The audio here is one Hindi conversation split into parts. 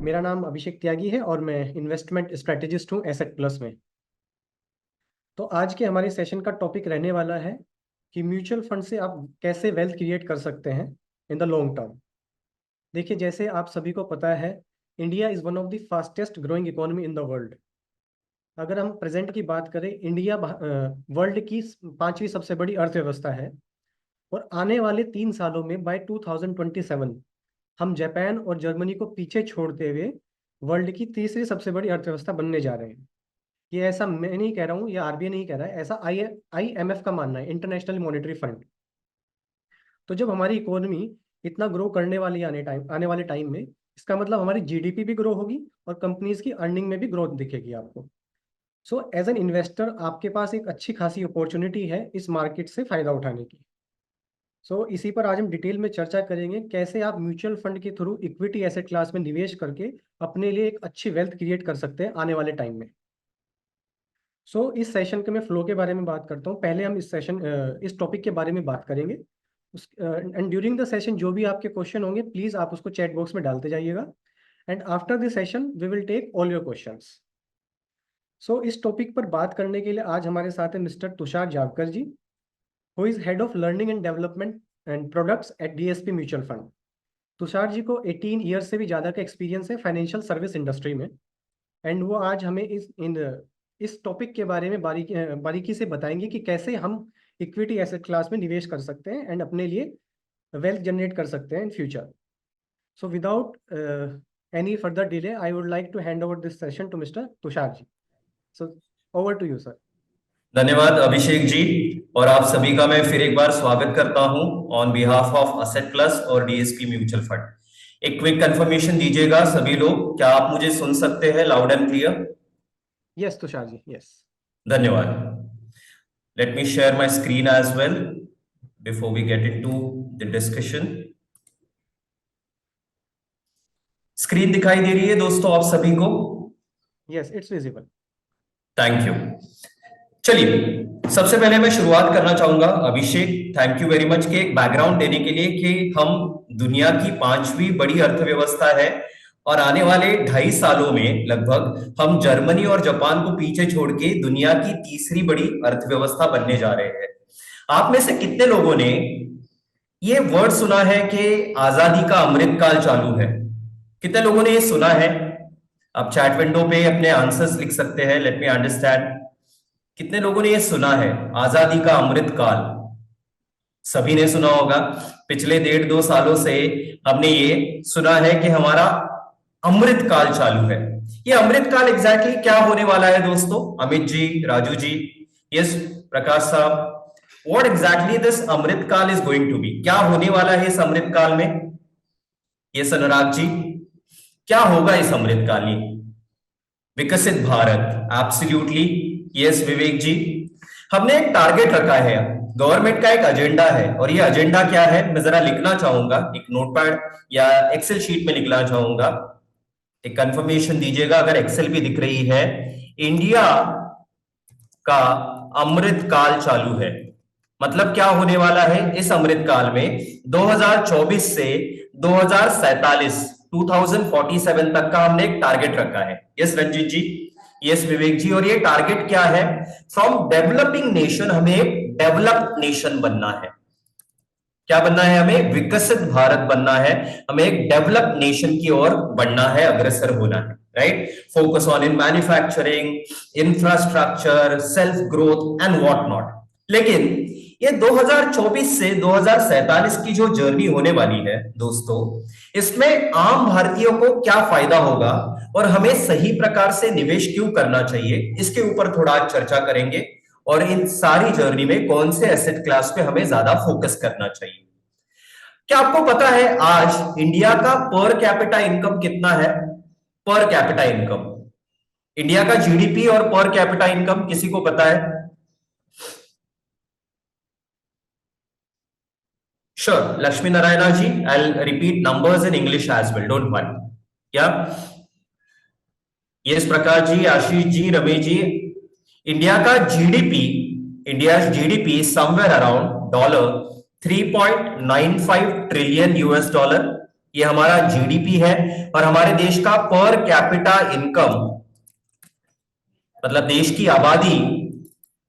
मेरा नाम अभिषेक त्यागी है और मैं इन्वेस्टमेंट स्ट्रेटेजिस्ट हूँ एसेट प्लस में। तो आज के हमारे सेशन का टॉपिक रहने वाला है कि म्यूचुअल फंड से आप कैसे वेल्थ क्रिएट कर सकते हैं इन द लॉन्ग टर्म। देखिए, जैसे आप सभी को पता है, India is one of the fastest growing economy in the world. अगर हम प्रेजेंट की बात करें, इंडिया वर्ल्ड की पांचवी सबसे बड़ी अर्थव्यवस्था है और आने वाले 3 सालों में बाय 2027 हम जापान और जर्मनी को पीछे छोड़ते हुए वर्ल्ड की तीसरी सबसे बड़ी अर्थव्यवस्था बनने जा रहे हैं। ये ऐसा मैं नहीं कह रहा हूँ, या आरबीआई नहीं कह रहा है, ऐसा IMF का मानना है, इंटरनेशनल मॉनेटरी फंड। तो जब हमारी इकोनॉमी इतना ग्रो करने वाली है आने वाले टाइम में, इसका मतलब हमारी जीडीपी भी ग्रो होगी और कंपनीज की अर्निंग में भी ग्रोथ दिखेगी आपको। सो एज एन इन्वेस्टर आपके पास एक अच्छी खासी अपॉर्चुनिटी है इस मार्केट से फायदा उठाने की। इसी पर आज हम डिटेल में चर्चा करेंगे कैसे आप म्यूचुअल फंड के थ्रू इक्विटी एसेट क्लास में निवेश करके अपने लिए एक अच्छी वेल्थ क्रिएट कर सकते हैं आने वाले टाइम में। इस सेशन के मैं फ्लो के बारे में बात करता हूँ। पहले हम इस टॉपिक के बारे में बात करेंगे एंड ड्यूरिंग द सेशन जो भी आपके क्वेश्चन होंगे प्लीज आप उसको चैट बॉक्स में डालते जाइएगा and after the session we will take all your questions. इस टॉपिक पर बात करने के लिए आज हमारे साथ है mister Tushar Javkar ji, who is head of learning and development and products at DSP mutual fund. Tushar ji को 18 ईयर्स से भी ज़्यादा का एक्सपीरियंस है फाइनेंशियल सर्विस इंडस्ट्री में एंड वो आज हमें इस टॉपिक के बारे में बारीकी से बताएंगे कि कैसे हम इक्विटी एसेट क्लास में निवेश कर सकते हैं एंड अपने लिए वेल्थ जनरेट कर सकते हैं in future. So without any further delay I would like to hand over this session to mister Tushar ji. So over to you sir. धन्यवाद अभिषेक जी, और आप सभी का मैं फिर एक बार स्वागत करता हूं on behalf of Asset Plus और डीएसपी म्यूचुअल फंड। एक क्विक कंफर्मेशन दीजिएगा सभी लोग, क्या आप मुझे सुन सकते हैं loud and clear? Yes Tushar ji, yes. धन्यवाद। Let me share my screen as well before we get into the discussion. Screen दिखाई दे रही है दोस्तों आप सभी को? Yes, it's visible. Thank you. चलिए, सबसे पहले मैं शुरुआत करना चाहूंगा Abhishek, thank you very much के बैकग्राउंड देने के लिए कि हम दुनिया की पांचवी बड़ी अर्थव्यवस्था है और आने वाले 2.5 सालों में लगभग हम जर्मनी और जापान को पीछे छोड़ के दुनिया की तीसरी बड़ी अर्थव्यवस्था बनने जा रहे हैं। आप में से कितने लोगों ने ये वर्ड सुना है कि आजादी का अमृत काल चालू है? कितने लोगों ने ये सुना है? आप चैट विंडो पे अपने आंसर्स लिख सकते हैं, लेट मी अंडरस्टैंड। कितने लोगों ने ये सुना है आजादी का अमृत काल? सभी ने सुना होगा। पिछले 1.5-2 सालों से हमने ये सुना है कि हमारा अमृत काल चालू है। ये अमृत काल एग्जैक्टली क्या होने वाला है दोस्तों? अमित जी, राजू जी, यस प्रकाश साहब, व्हाट एग्जैक्टली दिस अमृत काल इज गोइंग टू बी? क्या होने वाला है इस अमृत काल में? यस अनुराग जी, क्या होगा इस अमृत काल में? विकसित भारत, एब्सोल्युटली यस विवेक जी। हमने एक टारगेट रखा है, गवर्नमेंट का एक एजेंडा है, और ये एजेंडा क्या है मैं जरा लिखना चाहूंगा, एक नोटपैड या एक्सेल शीट में लिखना चाहूंगा। एक कंफर्मेशन दीजिएगा अगर एक्सेल भी दिख रही है। इंडिया का अमृत काल चालू है, मतलब क्या होने वाला है इस अमृत काल में? 2024 से 2047 2047 तक का हमने एक टारगेट रखा है। यस रंजीत जी, यस विवेक जी। और ये टारगेट क्या है? फ्रॉम डेवलपिंग नेशन हमें एक डेवलप्ड नेशन बनना है। क्या बनना है हमें? विकसित भारत बनना है, हमें एक डेवलप्ड नेशन की ओर बढ़ना है, अग्रसर होना है, right? Focus on in manufacturing, infrastructure, self growth and what not. लेकिन ये 2024 से 2047 की जो जर्नी होने वाली है दोस्तों, इसमें आम भारतीयों को क्या फायदा होगा और हमें सही प्रकार से निवेश क्यों करना चाहिए, इसके ऊपर थोड़ा आज चर्चा करेंगे। और इन सारी जर्नी में कौन से एसेट क्लास पे हमें ज्यादा फोकस करना चाहिए। क्या आपको पता है आज इंडिया का पर कैपिटा इनकम कितना है? पर कैपिटा इनकम, इंडिया का जीडीपी और पर कैपिटा इनकम किसी को पता है? Sure, Lakshmi Narayana ji, I'll repeat numbers in English as well, don't worry. Yeah? Yes, Prakash ji, Ashish ji, Ramesh ji, India का GDP, India GDP somewhere around $3.95 trillion US dollar, ये हमारा जीडीपी है, और हमारे देश का पर कैपिटा इनकम, मतलब देश की आबादी,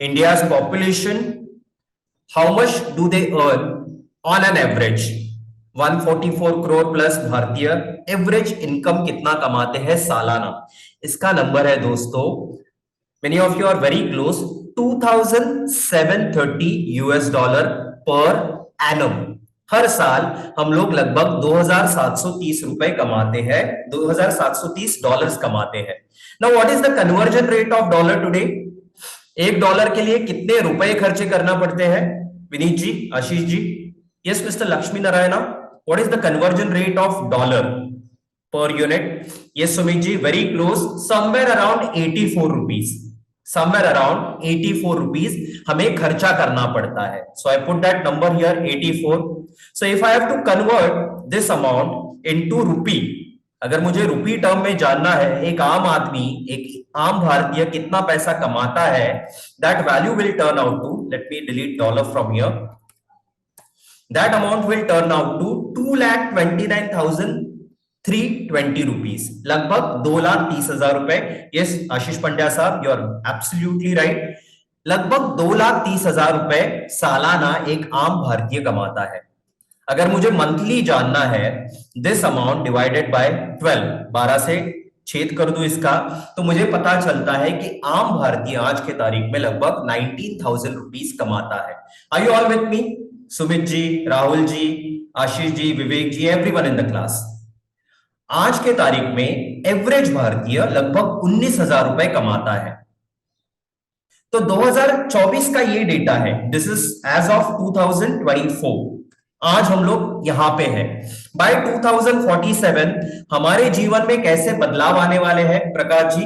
India's population, how much do they earn on an average? 144 crore plus भारतीय एवरेज इनकम कितना कमाते हैं सालाना? इसका नंबर है दोस्तों, many of you are very close, 2730 US dollar per annum. हर साल हम लोग लगभग 2730 रुपए कमाते हैं, 2730 डॉलर्स कमाते हैं। Now what is the conversion rate of dollar today? एक डॉलर के लिए कितने रुपए खर्चे करना पड़ते हैं? Vineet ji, Ashish ji, yes mister Lakshmi Narayana, what is the conversion rate of dollar per unit? Yes Sumit ji, very close, somewhere around 84 rupees, somewhere around 84 rupees हमें खर्चा करना पड़ता है। So I put that number here 84। So if I have to convert this amount into रुपी, अगर मुझे रुपी टर्म में जानना है एक आम आदमी, एक आम भारतीय कितना पैसा कमाता है, that value will turn out to, let me delete dollar from here, that amount will turn out to 2,29,320 rupees, लगभग 2,30,000 रुपए। यस आशीष पंड्या साहब, यू आर एब्सोल्युटली राइट, लगभग 2,30,000 रुपए सालाना एक आम भारतीय कमाता है। अगर मुझे मंथली जानना है, दिस अमाउंट डिवाइडेड बाय 12, 12 से छेद कर दो इसका, तो मुझे पता चलता है कि आम भारतीय आज के तारीख में लगभग 19,000 रुपीज कमाता है। Are you all with me? Sumit ji, Rahul ji, Ashish ji, Vivek ji, everyone in the class. आज के तारीख में एवरेज भारतीय लगभग 19,000 रुपए कमाता है। तो 2024 का ये डेटा है, दिस इज एज ऑफ 2024। आज हम लोग यहां पे हैं। बाय 2047 हमारे जीवन में कैसे बदलाव आने वाले हैं प्रकाश जी?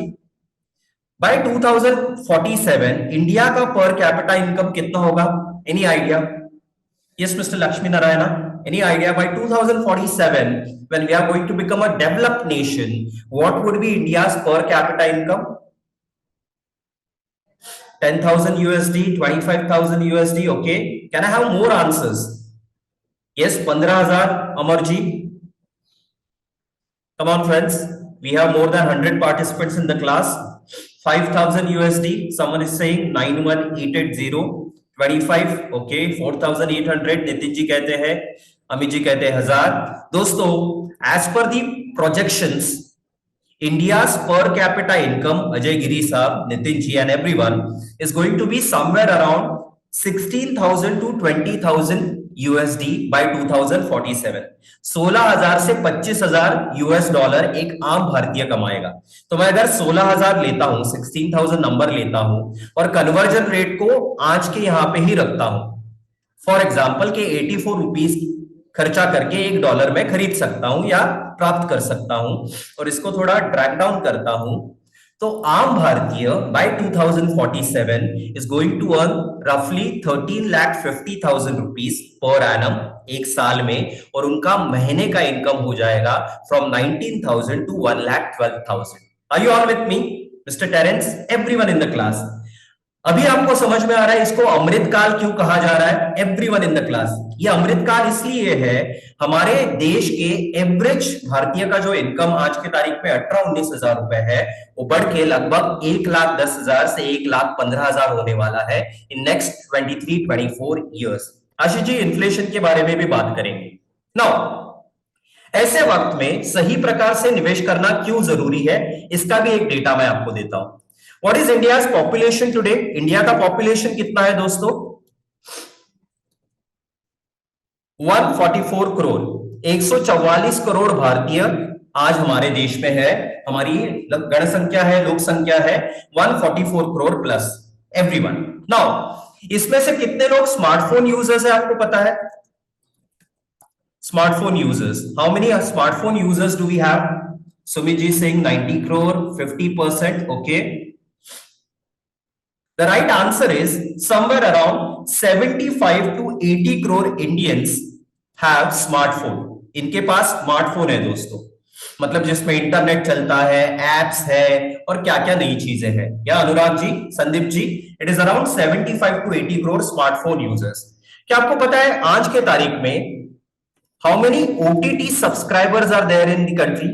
बाय 2047 इंडिया का पर कैपिटा इनकम कितना होगा? Any idea? Yes mister Lakshmi Narayana, any idea? By 2047 when we are going to become a developed nation, what would be India's per capita income? 10,000 USD, 25,000 USD, okay? Can I have more answers? Yes, 15,000, Amar ji. Come on friends, we have more than 100 participants in the class. 5,000 USD, someone is saying 91,880, 25, okay, 4,800, Nitin ji कहते हैं, अमित जी कहते हैं 1,000। दोस्तों, as per the projections, India's per capita income, Ajay Giri साहब, Nitin ji and everyone, is going to be somewhere around 16,000 to 20,000 USD by 2047। 16,000 से 25,000 यूएस डॉलर एक आम भारतीय कमाएगा। तो मैं अगर 16,000 लेता हूं, 16,000 नंबर लेता हूं और कन्वर्जन रेट को आज के यहां पे ही रखता हूं, फॉर एग्जांपल के 84 रुपीज खर्चा करके एक डॉलर में खरीद सकता हूं या प्राप्त कर सकता हूं, और इसको थोड़ा ड्रैग डाउन करता हूं, तो आम भारतीय by 2047 is going to earn रफली 13,50,000 रुपीज पर एनम एक साल में, और उनका महीने का इनकम हो जाएगा from 19,000 to 1,12,000। Are you all with me? Mister Terence, everyone in the class, अभी आपको समझ में आ रहा है इसको अमृतकाल क्यों कहा जा रहा है? एवरीवन इन द क्लास, ये अमृतकाल इसलिए है, हमारे देश के एवरेज भारतीय का जो इनकम आज के तारीख में 18-19,000 रुपए है, वो बढ़ के लगभग 1,10,000 से 1,15,000 होने वाला है in next 23-24 years. Ashish ji, inflation के बारे में भी बात करेंगे। नाउ ऐसे वक्त में सही प्रकार से निवेश करना क्यों जरूरी है, इसका भी एक डेटा मैं आपको देता हूं। What is India's population today? India का पॉपुलेशन कितना है दोस्तों? 144 करोड़, 144 करोड़ भारतीय आज हमारे देश में है। हमारी जनसंख्या है, लोक संख्या है 144 करोड़ प्लस, एवरीवन। नाउ इसमें से कितने लोग स्मार्टफोन यूजर्स है आपको पता है? Smartphone users, how many smartphone users do we have? Sumit ji saying 90 crore, 50%, okay. The right answer is somewhere around 75 to 80 crore Indians have smartphone. इनके पास स्मार्टफोन है दोस्तों, मतलब जिसमें इंटरनेट चलता है, एप्स है और क्या क्या नई चीजें हैं। या Anurag ji, Sandeep ji, it is around 75 to 80 crore smartphone users. क्या आपको पता है आज के तारीख में how many OTT subscribers are there in the country?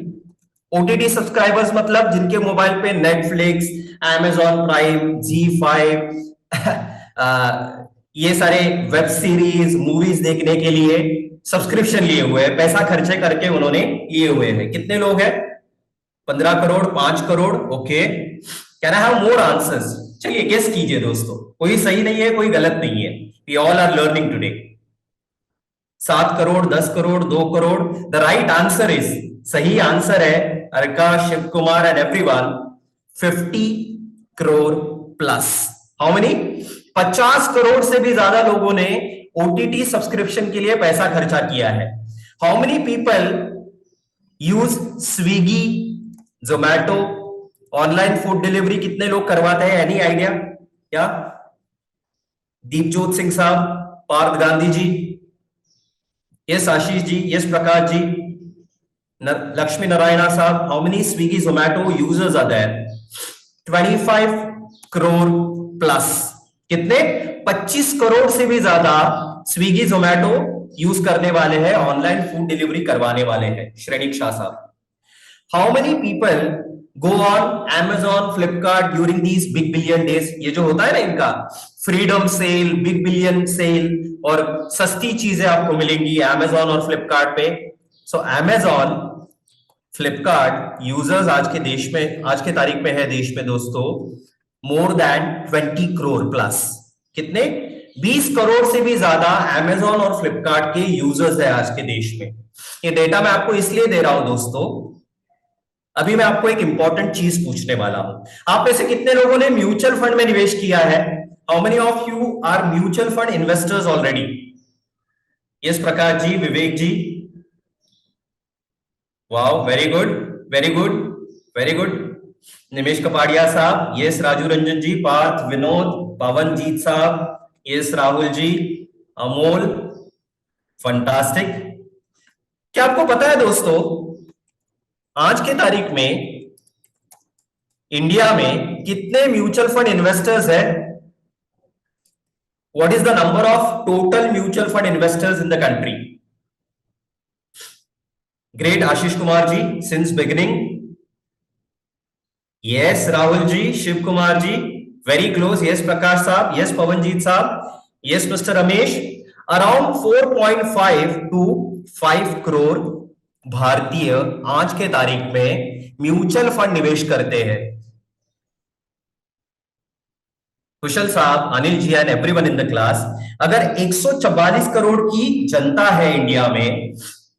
OTT subscribers मतलब जिनके मोबाइल पे नेटफ्लिक्स, Amazon प्राइम, जी5 ये सारे वेब सीरीज, मूवीज देखने के लिए सब्सक्रिप्शन लिए हुए हैं, पैसा खर्चे करके उन्होंने लिए हुए हैं। कितने लोग हैं? 15 crore, 5 crore? Okay, can I have more answers? चलिए गेस कीजिए दोस्तों, कोई सही नहीं है, कोई गलत नहीं है, we all are learning today. 7 crore, 10 crore, 2 crore? The right answer is, सही आंसर है Arka, Shiv Kumar and everyone, 50 crore plus. How many? 50 crore से भी ज्यादा लोगों ने ओटीटी सब्सक्रिप्शन के लिए पैसा खर्चा किया है। How many people use Swiggy, Zomato, online food delivery कितने लोग करवाते हैं? Any idea? क्या? Deepjot Singh Sahab, Parth Gandhi ji, yes Ashish ji, yes Prakash ji, Lakshmi Narayana Sahab. How many Swiggy Zomato users are there? 25 crore plus. कितने? 25 करोड़ से भी ज्यादा स्विगी जोमैटो यूज करने वाले हैं, ऑनलाइन फूड डिलीवरी करवाने वाले हैं। श्रेणिक शाह साहब, how many people go on Amazon, Flipkart during these big billion days? ये जो होता है ना इनका freedom cell, big billion sale, और सस्ती चीजें आपको मिलेंगी Amazon और फ्लिपकार्ट पे। सो Amazon, फ्लिपकार्ट यूजर्स आज के देश में, आज के तारीख में है देश में दोस्तों, मोर देन 20 करोड़ प्लस। कितने? 20 करोड़ से भी ज्यादा Amazon और फ्लिपकार्ट के यूजर्स है आज के देश में। ये डेटा मैं आपको इसलिए दे रहा हूं दोस्तों, अभी मैं आपको एक इंपॉर्टेंट चीज पूछने वाला हूं। आप में से कितने लोगों ने म्यूचुअल फंड में निवेश किया है? How many of you are mutual fund investors already? Yes Prakash ji, Vivek ji, wow, very good, very good, very good. Nimesh Kapadia साहब, यस राजू रंजन जी, पार्थ, विनोद, पवनजीत साहब, यस राहुल जी, अमोल, फंटास्टिक। क्या आपको पता है दोस्तों, आज के तारीख में इंडिया में कितने म्यूचुअल फंड इन्वेस्टर्स है? What is the number of total mutual fund investors in the country? Great Ashish Kumar ji, since beginning. Yes Rahul ji, Shiv Kumar ji, very close. Yes Prakash साहब, यस पवनजीत साहब, yes mister Ramesh. Around 4.5 to 5 crore भारतीय आज के तारीख में म्यूचुअल फंड निवेश करते हैं। कुशल साहब, Anil ji and everyone in the class, अगर 144 करोड़ की जनता है इंडिया में,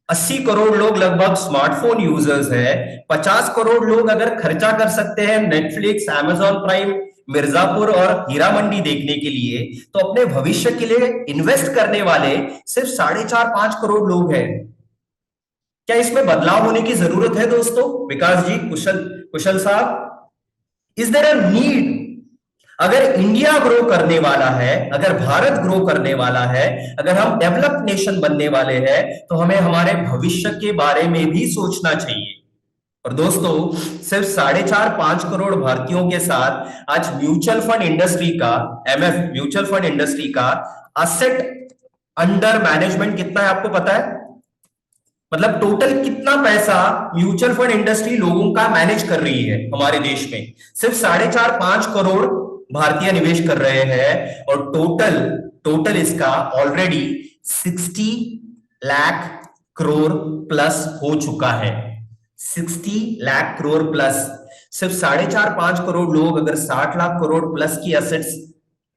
80 करोड़ लोग लगभग स्मार्टफोन यूजर्स हैं, 50 करोड़ लोग अगर खर्चा कर सकते हैं नेटफ्लिक्स, Amazon प्राइम, मिर्जापुर और हीरा मंडी देखने के लिए, तो अपने भविष्य के लिए इन्वेस्ट करने वाले सिर्फ 4.5-5 करोड़ लोग हैं। क्या इसमें बदलाव होने की जरूरत है दोस्तों? विकास जी, कुशल साहब, इज देयर अ नीड? अगर इंडिया ग्रो करने वाला है, अगर भारत ग्रो करने वाला है, अगर हम डेवलप्ड नेशन बनने वाले हैं, तो हमें हमारे भविष्य के बारे में भी सोचना चाहिए। और दोस्तों, सिर्फ 4.5-5 करोड़ भारतीयों के साथ आज म्यूचुअल फंड इंडस्ट्री का, MF म्यूचुअल फंड इंडस्ट्री का असेट अंडर मैनेजमेंट कितना है आपको पता है? मतलब टोटल कितना पैसा म्यूचुअल फंड इंडस्ट्री लोगों का मैनेज कर रही है हमारे देश में? सिर्फ 4.5-5 करोड़ भारतीय निवेश कर रहे हैं, और टोटल इसका ऑलरेडी 60 लाख करोड़ प्लस हो चुका है। 60 लाख करोड़ प्लस। सिर्फ 4.5-5 करोड़ लोग अगर 60 लाख करोड़ प्लस की एसेट्स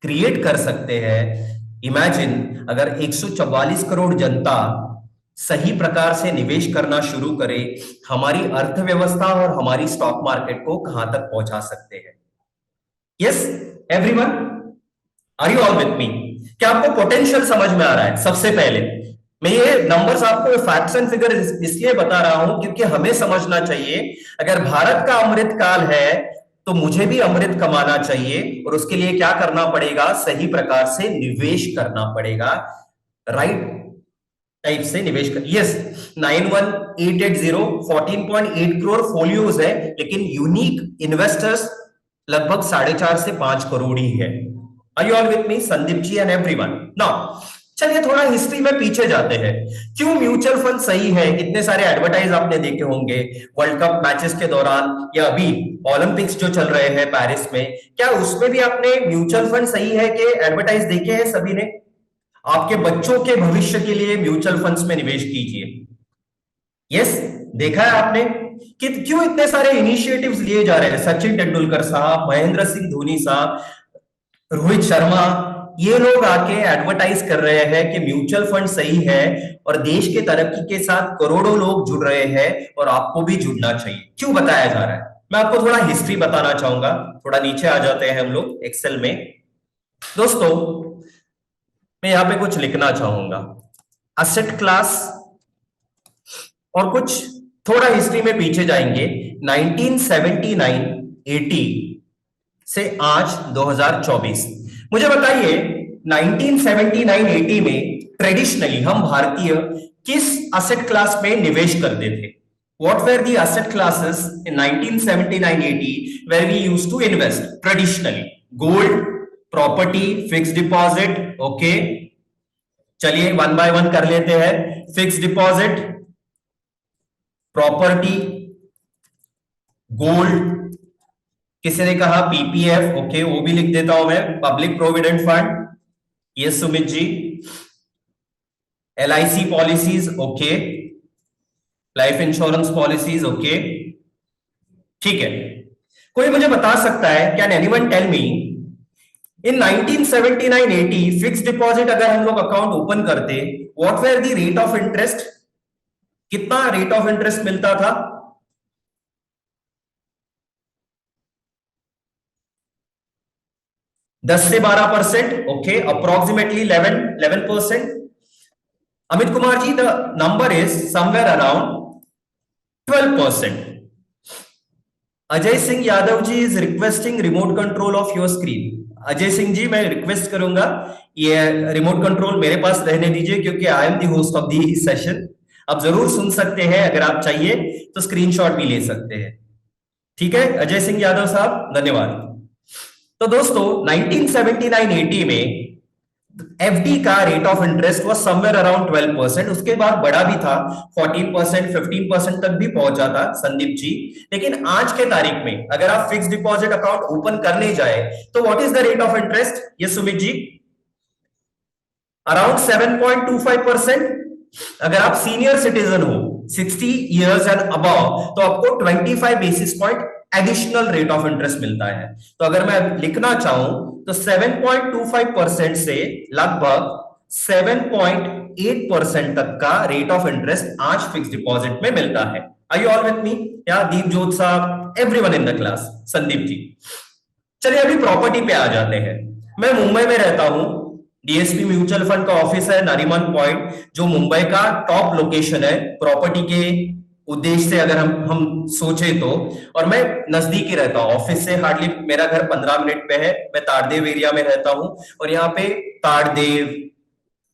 क्रिएट कर सकते हैं, इमेजिन अगर 144 करोड़ जनता सही प्रकार से निवेश करना शुरू करे, हमारी अर्थव्यवस्था और हमारी स्टॉक मार्केट को कहां तक पहुंचा सकते हैं। Yes everyone, are you all with me? क्या आपको पोटेंशियल समझ में आ रहा है? सबसे पहले मैं ये नंबर्स आपको फैक्ट्स एंड फिगर इसलिए बता रहा हूं क्योंकि हमें समझना चाहिए, अगर भारत का अमृत काल है तो मुझे भी अमृत कमाना चाहिए, और उसके लिए क्या करना पड़ेगा? सही प्रकार से निवेश करना पड़ेगा, राइट टाइप से निवेश कर। यस, 91880 14.8 करोड़ फोलियोज है, लेकिन यूनिक इन्वेस्टर्स लगभग 4.5 से 5 करोड़ ही है। Are you all with me? Sandeep ji and everyone. Now चलिए थोड़ा हिस्ट्री में पीछे जाते हैं। क्यों म्यूचुअल फंड सही है? इतने सारे एडवर्टाइज आपने देखे होंगे वर्ल्ड कप मैचेस के दौरान, या अभी ओलंपिक्स जो चल रहे हैं पेरिस में, क्या उसमें भी आपने म्यूचुअल फंड सही है कि एडवर्टाइज देखे हैं सभी ने? आपके बच्चों के भविष्य के लिए म्यूचुअल फंड्स में निवेश कीजिए। यस, देखा है आपने कि क्यों इतने सारे इनिशिएटिव्स लिए जा रहे हैं? सचिन तेंदुलकर साहब, महेंद्र सिंह धोनी साहब, रोहित शर्मा, ये लोग आके एडवर्टाइज कर रहे हैं कि म्यूचुअल फंड सही है और देश के तरक्की के साथ करोड़ों लोग जुड़ रहे हैं और आपको भी जुड़ना चाहिए। क्यों बताया जा रहा है? मैं आपको थोड़ा हिस्ट्री बताना चाहूंगा। थोड़ा नीचे आ जाते हैं हम लोग एक्सेल में। दोस्तों, मैं यहां पे कुछ लिखना चाहूंगा, असेट क्लास, और कुछ थोड़ा हिस्ट्री में पीछे जाएंगे। 1979-80 से आज 2024, मुझे बताइए 1979-80 में ट्रेडिशनली हम भारतीय किस असेट क्लास में निवेश करते थे? What were the asset classes in 1979-80 where we used to invest traditionally? Gold, property, fixed deposit, okay? चलिए वन बाय वन कर लेते हैं। फिक्स्ड डिपॉजिट, प्रॉपर्टी, गोल्ड, किसी ने कहा पीपीएफ, ओके वो भी लिख देता हूं मैं, पब्लिक प्रोविडेंट फंड, ये Sumit ji, LIC policies, okay, life insurance policies, okay, ठीक है। कोई मुझे बता सकता है, can anyone tell me, in 1979-80 fixed deposit अगर हम लोग अकाउंट ओपन करते, what were the rate of interest? कितना रेट ऑफ इंटरेस्ट मिलता था? 10 से 12%, okay, approximately 11%। Amit Kumar ji, the number is somewhere around 12%। Ajay Singh Yadav ji is requesting remote control of your screen. Ajay Singh ji, मैं रिक्वेस्ट करूंगा ये रिमोट कंट्रोल मेरे पास रहने दीजिए, क्योंकि I am the host of the session. आप जरूर सुन सकते हैं, अगर आप चाहिए तो स्क्रीनशॉट भी ले सकते हैं। ठीक है अजय सिंह यादव साहब, धन्यवाद। तो दोस्तों 1979-80 में एफडी का rate of interest was somewhere around 12%। उसके बाद बड़ा भी था, 14%, 15% तक भी पहुंचा था संदीप जी। लेकिन आज के तारीख में अगर आप फिक्स डिपॉजिट अकाउंट ओपन करने जाए तो what is the rate of interest? ये सुमित जी, अराउंड 7.25%। अगर आप सीनियर सिटीजन हो 60 इयर्स एंड अबव तो आपको 25 basis point additional rate of interest मिलता है। तो अगर मैं लिखना चाहूं तो 7.25% से लगभग 7.8% तक का रेट ऑफ इंटरेस्ट आज फिक्स डिपॉजिट में मिलता है। Are you all with me? या दीपजोत साहब, everyone in the class, Sandeep ji. चलिए अभी प्रॉपर्टी पे आ जाते हैं। मैं मुंबई में रहता हूं, डीएसपी म्यूचुअल फंड का ऑफिस है नारीमन पॉइंट, जो मुंबई का टॉप लोकेशन है प्रॉपर्टी के उद्देश्य से अगर हम सोचे तो। और मैं नजदीक ही रहता हूँ ऑफिस से, हार्डली मेरा घर 15 मिनट पे है। मैं ताड़देव एरिया में रहता हूँ और यहाँ पे ताड़देव,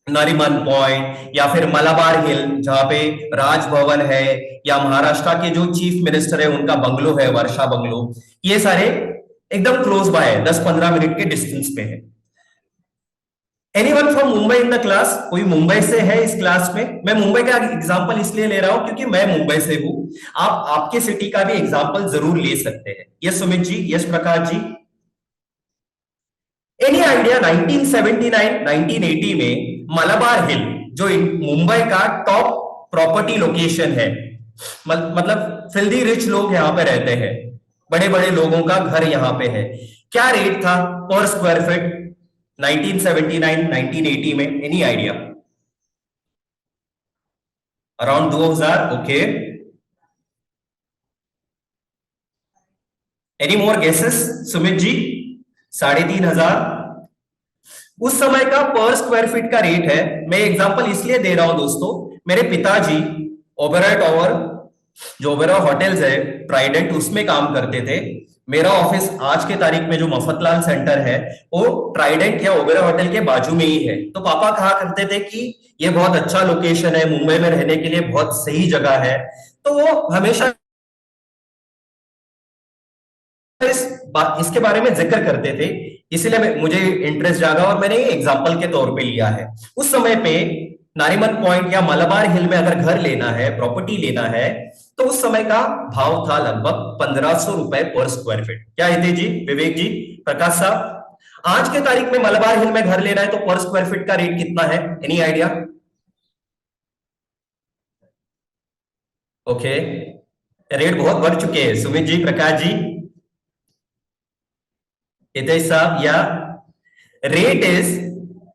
नारीमन पॉइंट या फिर मलाबार हिल जहाँ पे राजभवन है, या महाराष्ट्र के जो चीफ मिनिस्टर है उनका बंगलो है, वर्षा बंगलो, ये सारे एकदम क्लोज बाय है, 10-15 मिनट के डिस्टेंस पे है। Anyone from Mumbai in the class? कोई मुंबई से है इस क्लास में? मैं मुंबई का एग्जांपल इसलिए ले रहा हूं क्योंकि मैं मुंबई से हूं। आप आपके सिटी का भी एग्जांपल जरूर ले सकते हैं। यस सुमित जी, यस प्रकाश जी। एनी आइडिया 1979-1980 में मलाबार हिल जो मुंबई का टॉप प्रॉपर्टी लोकेशन है, मतलब फिल्दी रिच लोग यहां पे रहते हैं, बड़े बड़े लोगों का घर यहां पे है, क्या रेट था पर स्क्वायर फीट 1979-1980 में? Any idea? Around 2000, okay. Any more guesses Sumit ji? 3500 उस समय का पर स्क्वायर फीट का रेट है। मैं एग्जांपल इसलिए दे रहा हूं दोस्तों, मेरे पिताजी ओबेरॉय टावर, जो ओबेरॉय होटल्स है ट्राइडेंट, उसमें काम करते थे। मेरा ऑफिस आज के तारीख में जो मफतलाल सेंटर है वो ट्राइडेंट या ओबेरॉय होटल के बाजू में ही है। तो पापा कहा करते थे कि ये बहुत अच्छा लोकेशन है, मुंबई में रहने के लिए बहुत सही जगह है। तो वो हमेशा इसके बारे में जिक्र करते थे इसीलिए मुझे इंटरेस्ट जागा और मैंने ये एग्जाम्पल के तौर पे लिया है। उस समय पे नारीमन पॉइंट या मलाबार हिल में अगर घर लेना है, प्रॉपर्टी लेना है, तो उस समय का भाव था लगभग 1500 रुपए पर स्क्वायर फीट। क्या हितेश जी, विवेक जी, प्रकाश साहब, आज के तारीख में मलाबार हिल में घर लेना है तो पर स्क्वायर फीट का रेट कितना है? Any idea? ओके, रेट बहुत बढ़ चुके हैं। सुमित जी, प्रकाश जी, हितेश साहब, या रेट इज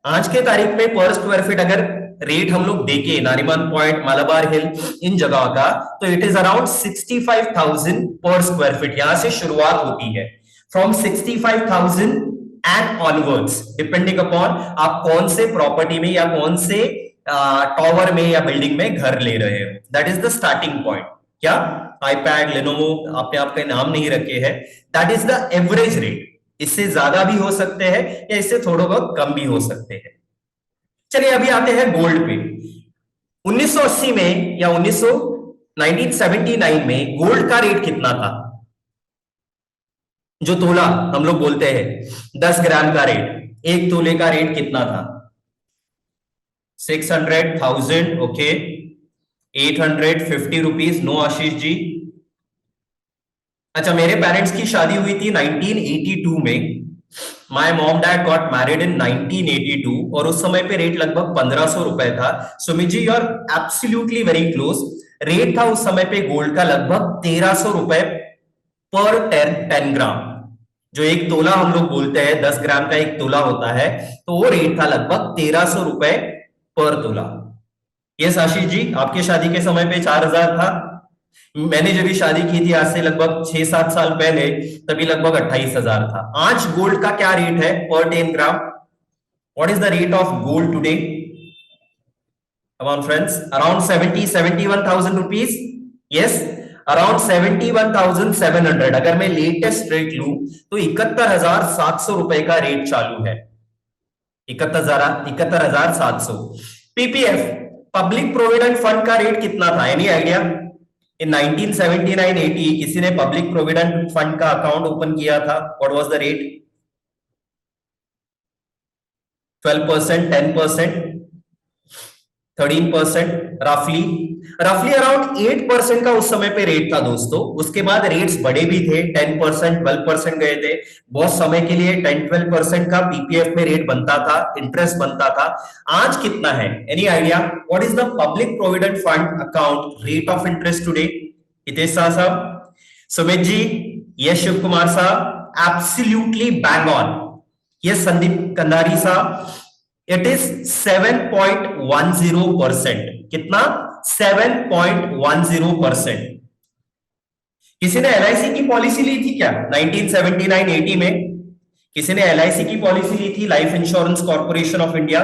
आज के तारीख में पर स्क्वायर फीट अगर रेट हम लोग देखे नारीमन पॉइंट, मलाबार हिल, इन जगह का, तो इट इज अराउंड 65,000 पर स्क्वायर फीट। यहां से शुरुआत होती है, from 65,000 and onwards, depending upon आप कौन से प्रॉपर्टी में या कौन से टावर में या बिल्डिंग में घर ले रहे हो। That is the starting point. क्या आईपैड, लेनोवो आपने आपके नाम नहीं रखे हैं, that is the average rate. इससे ज्यादा भी हो सकते हैं या इससे थोड़ा बहुत कम भी हो सकते हैं। चलिए अभी आते हैं गोल्ड पे। 1980 में या 1979 में गोल्ड का रेट कितना था? जो तोला हम लोग बोलते हैं 10 ग्राम का रेट, एक तोले का रेट कितना था? 600,000। Okay, 850 rupees. No Ashish ji. अच्छा, मेरे पेरेंट्स की शादी हुई थी 1982 में। My mom dad got married in 1982 और उस समय पे रेट लगभग 1500 रुपए था। Sumit ji, you are absolutely very close. Rate था उस समय पे गोल्ड का लगभग 1300 रुपए पर 10 ग्राम। जो एक तोला हम लोग बोलते हैं, 10 ग्राम का एक तोला होता है, तो वो रेट था लगभग 1300 रुपए पर तोला। यस आशीष जी, आपके शादी के समय पे 4000 था। मैंने जब शादी की थी आज से लगभग 6-7 साल पहले, तभी लगभग 28,000 था। आज गोल्ड का क्या रेट है पर 10 gram? What is the rate of gold today? Come on friends, around 71,000 rupees. Yes, around 71,700। अगर मैं लेटेस्ट रेट लू तो 71,700 रुपए का रेट चालू है। 71,700। पीपीएफ, पब्लिक प्रोविडेंट फंड का रेट कितना था? Any idea? इन 1979-80 किसी ने पब्लिक प्रोविडेंट फंड का अकाउंट ओपन किया था। What was the rate? 12%, 10%, 13%, रफली अराउंड 8% का उस समय पे रेट था दोस्तों। उसके बाद रेट्स बड़े भी थे, 10%, 12% गए थे। बहुत समय के लिए 10-12% का पीपीएफ में रेट बनता था, इंटरेस्ट बनता था। आज कितना है? Any idea? What is the public provident fund account rate of interest today? Hitesh साहब, सुमित जी, यस शिव कुमार साहब, absolutely bang on. Yes Sandeep Kandhari साहब, इट इज 7.10%। कितना? 7.10%। किसी ने एलआईसी की पॉलिसी ली थी क्या 1979-80 में? किसी ने एलआईसी की पॉलिसी ली थी, life insurance corporation of India?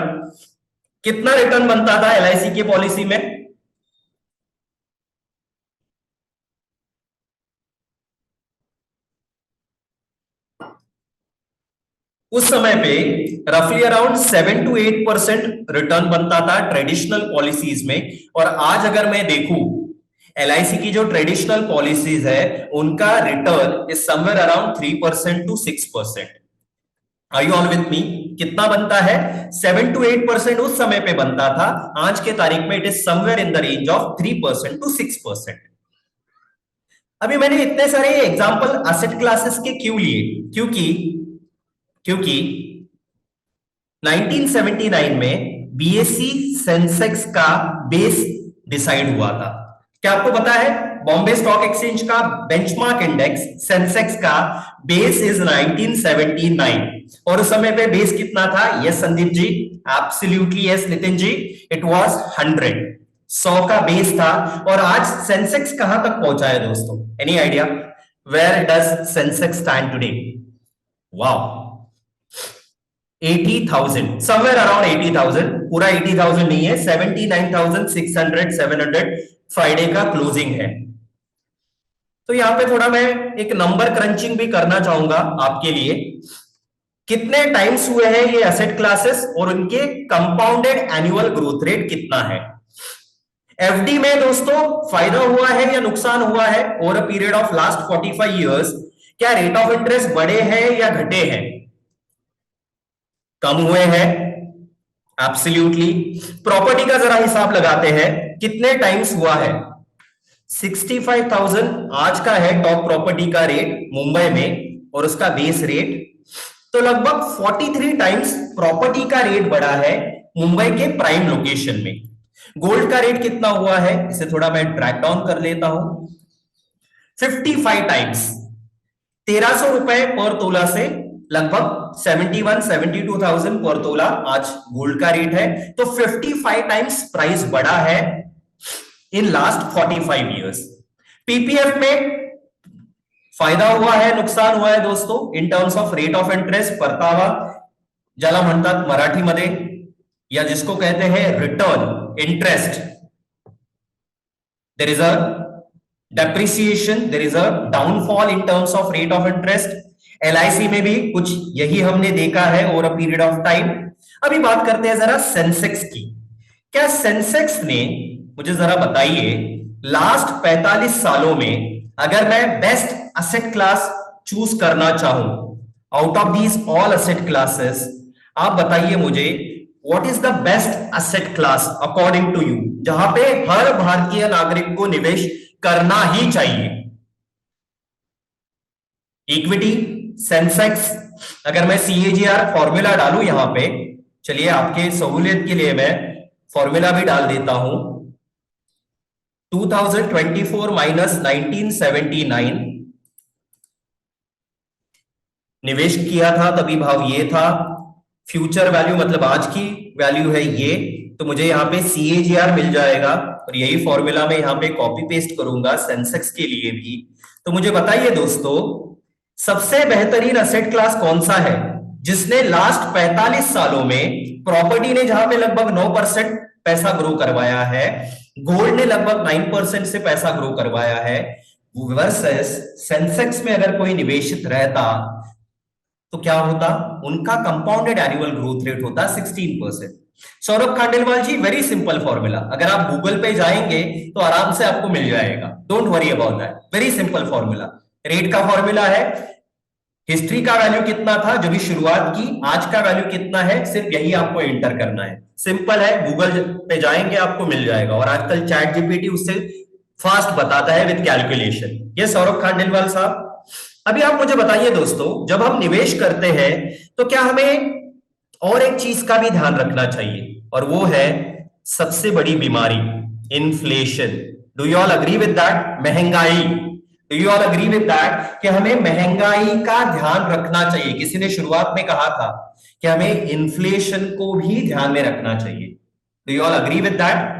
कितना रिटर्न बनता था एलआईसी की पॉलिसी में? उस समय पे रफली अराउंड 7 to 8% रिटर्न बनता था ट्रेडिशनल पॉलिसीज में। और आज अगर मैं देखूं एलआईसी की जो ट्रेडिशनल पॉलिसीज है, उनका return is somewhere around 3% to 6%। Are you all with me? कितना बनता है? 7 to 8% उस समय पे बनता था। आज के तारीख में it is somewhere in the range of 3% to 6%। अभी मैंने इतने सारे एग्जाम्पल एसेट क्लासेस के क्यों लिए? क्योंकि 1979 में बीएसई सेंसेक्स का बेस डिसाइड हुआ था। क्या आपको पता है? बॉम्बे स्टॉक एक्सचेंज का बेंचमार्क इंडेक्स सेंसेक्स का बेस इज 1979 और उस समय पे बेस कितना था? Yes Sandeep ji, absolutely yes Nitin ji, it was 100 का बेस था। और आज सेंसेक्स कहां तक पहुंचा है दोस्तों? Any idea? Where does Sensex stand today? Wow, 80,000, somewhere around 80,000। पूरा 80,000 नहीं है, 79,600, 700 फ्राइडे का क्लोजिंग है। तो यहां पे थोड़ा मैं एक नंबर क्रंचिंग भी करना चाहूंगा आपके लिए। कितने टाइम्स हुए हैं ये एसेट क्लासेस और उनके कंपाउंडेड एनुअल ग्रोथ रेट कितना है? एफडी में दोस्तों फायदा हुआ है या नुकसान हुआ है over a period of last 45 years? क्या रेट ऑफ इंटरेस्ट बढ़े हैं या घटे हैं? कम हुए हैं, एब्सोल्युटली। प्रॉपर्टी का जरा हिसाब लगाते हैं, कितने टाइम्स हुआ है? 65,000 आज का है टॉप प्रॉपर्टी का रेट मुंबई में, और उसका बेस रेट, तो लगभग 43 टाइम्स प्रॉपर्टी का रेट बढ़ा है मुंबई के प्राइम लोकेशन में। गोल्ड का रेट कितना हुआ है, इसे थोड़ा मैं ट्रैक डाउन कर लेता हूं। 55 टाइम्स, 1300 रुपए पर तोला से लगभग 72,000 पर तोला आज गोल्ड का रेट है। तो 55 टाइम्स प्राइस बढ़ा है इन लास्ट 45 इयर्स। पीपीएफ में फायदा हुआ है, नुकसान हुआ है दोस्तों, in terms of rate of interest, परतावा ज्याला म्हणतात मराठीमध्ये, या जिसको कहते हैं return interest, there is a depreciation, there is a downfall in terms of rate of interest. LIC में भी कुछ यही हमने देखा है over a period of time. अभी बात करते हैं जरा सेंसेक्स की। क्या सेंसेक्स ने, मुझे जरा बताइए, लास्ट 45 सालों में अगर मैं बेस्ट असेट क्लास चूज करना चाहूं out of these all asset classes, आप बताइए मुझे what is the best asset class according to you, जहां पे हर भारतीय नागरिक को निवेश करना ही चाहिए? इक्विटी, सेंसेक्स, अगर मैं सीएजीआर फॉर्मूला डालू यहां पे, चलिए आपके सहूलियत के लिए मैं फॉर्मूला भी डाल देता हूं। 2024 माइनस 1979 निवेश किया था, तभी भाव ये था। फ्यूचर वैल्यू मतलब आज की वैल्यू है ये, तो मुझे यहाँ पे सीएजीआर मिल जाएगा, और यही फॉर्मूला मैं यहाँ पे कॉपी पेस्ट करूंगा सेंसेक्स के लिए भी। तो मुझे बताइए दोस्तों, सबसे बेहतरीन असेट क्लास कौन सा है जिसने लास्ट 45 सालों में, प्रॉपर्टी ने जहां पे लगभग 9% पैसा ग्रो करवाया है, गोल्ड ने लगभग 9% से पैसा ग्रो करवाया है, वर्सेस सेंसेक्स में अगर कोई निवेशित रहता तो क्या होता? उनका कंपाउंडेड एनुअल ग्रोथ रेट होता 16%। सौरभ खांडेलवाल जी, वेरी सिंपल फॉर्मूला, अगर आप गूगल पे जाएंगे तो आराम से आपको मिल जाएगा, don't worry about that, very simple formula. Rate का फॉर्मूला है, हिस्ट्री का वैल्यू कितना था जो भी शुरुआत की, आज का वैल्यू कितना है, सिर्फ यही आपको एंटर करना है, सिंपल है। गूगल पे जाएंगे आपको मिल जाएगा, और आजकल चैट जीपीटी उससे फास्ट बताता है विद कैलकुलेशन। ये सौरभ खांडेलवाल साहब। अभी आप मुझे बताइए दोस्तों, जब हम निवेश करते हैं तो क्या हमें और एक चीज का भी ध्यान रखना चाहिए, और वो है सबसे बड़ी बीमारी, inflation. Do you all agree with that? महंगाई। Do you all agree with that कि हमें महंगाई का ध्यान रखना चाहिए? किसी ने शुरुआत में कहा था कि हमें इन्फ्लेशन को भी ध्यान में रखना चाहिए। Do you all agree with that?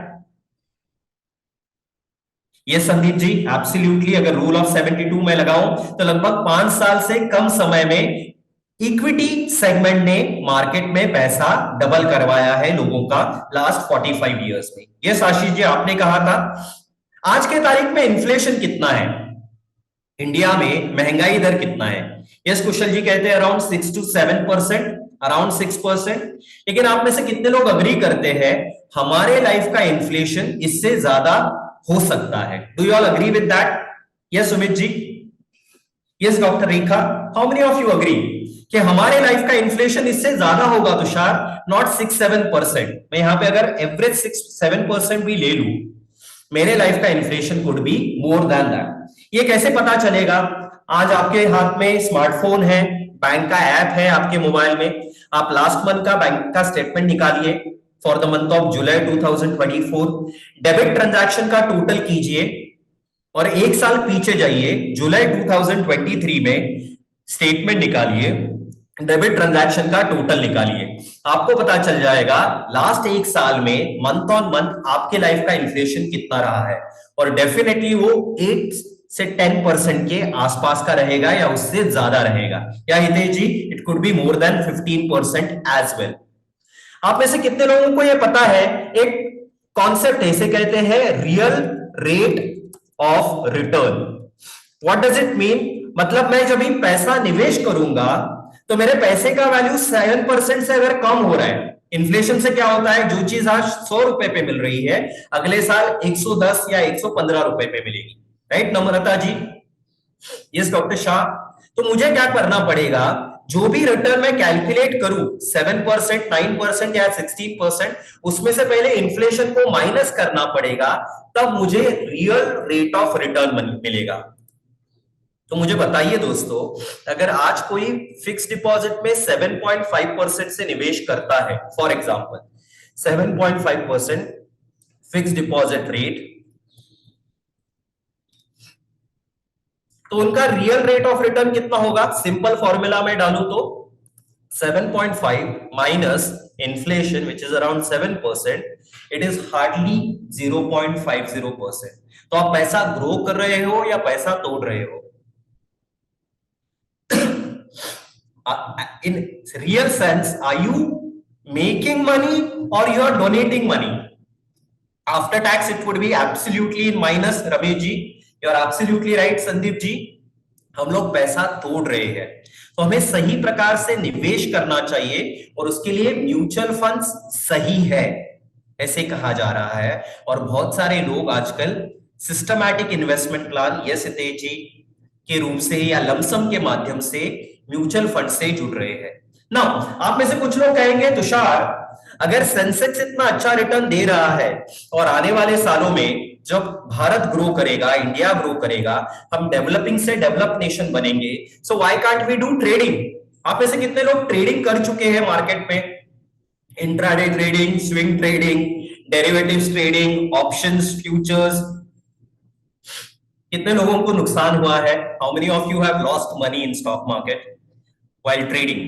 ये संदीप जी, एब्सोल्युटली। अगर रूल ऑफ 72 में लगाऊं तो लगभग 5 साल से कम समय में इक्विटी सेगमेंट ने मार्केट में पैसा डबल करवाया है लोगों का लास्ट 45 इयर्स में। यस आशीष जी, आपने कहा था। आज के तारीख में इन्फ्लेशन कितना है इंडिया में, महंगाई दर कितना है? यस कुशल जी कहते हैं अराउंड 6 to 7%, अराउंड 6%। लेकिन आप में से कितने लोग अग्री करते हैं हमारे लाइफ का इन्फ्लेशन इससे ज्यादा हो सकता है? Do you all agree with that? Yes Sumit ji, yes doctor Rekha, how many of you agree कि हमारे लाइफ का इन्फ्लेशन इससे ज्यादा होगा? तुषार, नॉट 6-7%। मैं यहां पे अगर एवरेज 6-7% भी ले लूं, मेरे लाइफ का inflation could be more then that. ये कैसे पता चलेगा? आज आपके हाथ में स्मार्टफोन है, बैंक का ऐप है आपके मोबाइल में, आप लास्ट मंथ का बैंक का स्टेटमेंट निकालिए for the month of July 2024, debit transaction का टोटल कीजिए और एक साल पीछे जाइए, जुलाई 2023 में स्टेटमेंट निकालिए, डेबिट ट्रांजैक्शन का टोटल निकालिए, आपको पता चल जाएगा लास्ट एक साल में मंथ ऑन मंथ आपके लाइफ का इन्फ्लेशन कितना रहा है। और डेफिनेटली वो 8 से 10% के आसपास का रहेगा या उससे ज्यादा रहेगा, या Hitesh ji it could be more than 15% as well. आप में से कितने लोगों को यह पता है, एक कॉन्सेप्ट इसे कहते हैं real rate of return. What does it mean? मतलब मैं जब भी पैसा निवेश करूंगा तो मेरे पैसे का वैल्यू 7% से अगर कम हो रहा है, इन्फ्लेशन से क्या होता है, जो चीज आज 100 रुपए पे मिल रही है अगले साल 110 या 115 रुपए पे मिलेगी, right Namrata ji? Yes doctor Shah. तो मुझे क्या करना पड़ेगा, जो भी रिटर्न मैं कैलकुलेट करूं 7%, 9% या 16%, उसमें से पहले इन्फ्लेशन को माइनस करना पड़ेगा, तब मुझे रियल रेट ऑफ रिटर्न मिलेगा। तो मुझे बताइए दोस्तों, अगर आज कोई फिक्स डिपॉजिट में 7.5% से निवेश करता है, for example 7.5% fix deposit rate, तो उनका रियल रेट ऑफ रिटर्न कितना होगा? सिंपल फॉर्मूला में डालूं तो 7.5 minus inflation which is around 7%, it is hardly 0.50%। तो आप पैसा ग्रो कर रहे हो या पैसा तोड़ रहे हो? In real sense, are you making money or you are donating money? After tax, it would be absolutely in minus. Ramesh ji, you are absolutely right. Sandeep ji, हम लोग पैसा तोड़ रहे हैं। तो हमें सही प्रकार से निवेश करना चाहिए और उसके लिए म्यूचुअल फंड्स सही है, ऐसे कहा जा रहा है। और बहुत सारे लोग आजकल systematic investment plan, yes Hitesh ji, के रूप से या लमसम के माध्यम से म्यूचुअल फंड से जुड़ रहे हैं ना। आप में से कुछ लोग कहेंगे, तुषार, अगर सेंसेक्स इतना अच्छा रिटर्न दे रहा है और आने वाले सालों में जब भारत ग्रो करेगा, इंडिया ग्रो करेगा, हम डेवलपिंग से डेवलप नेशन बनेंगे, so why can't we do trading? आप में से कितने लोग ट्रेडिंग कर चुके हैं मार्केट में? Intraday trading, swing trading, derivatives trading, options, futures. कितने लोगों को नुकसान हुआ है? How many of you have lost money in stock market while trading?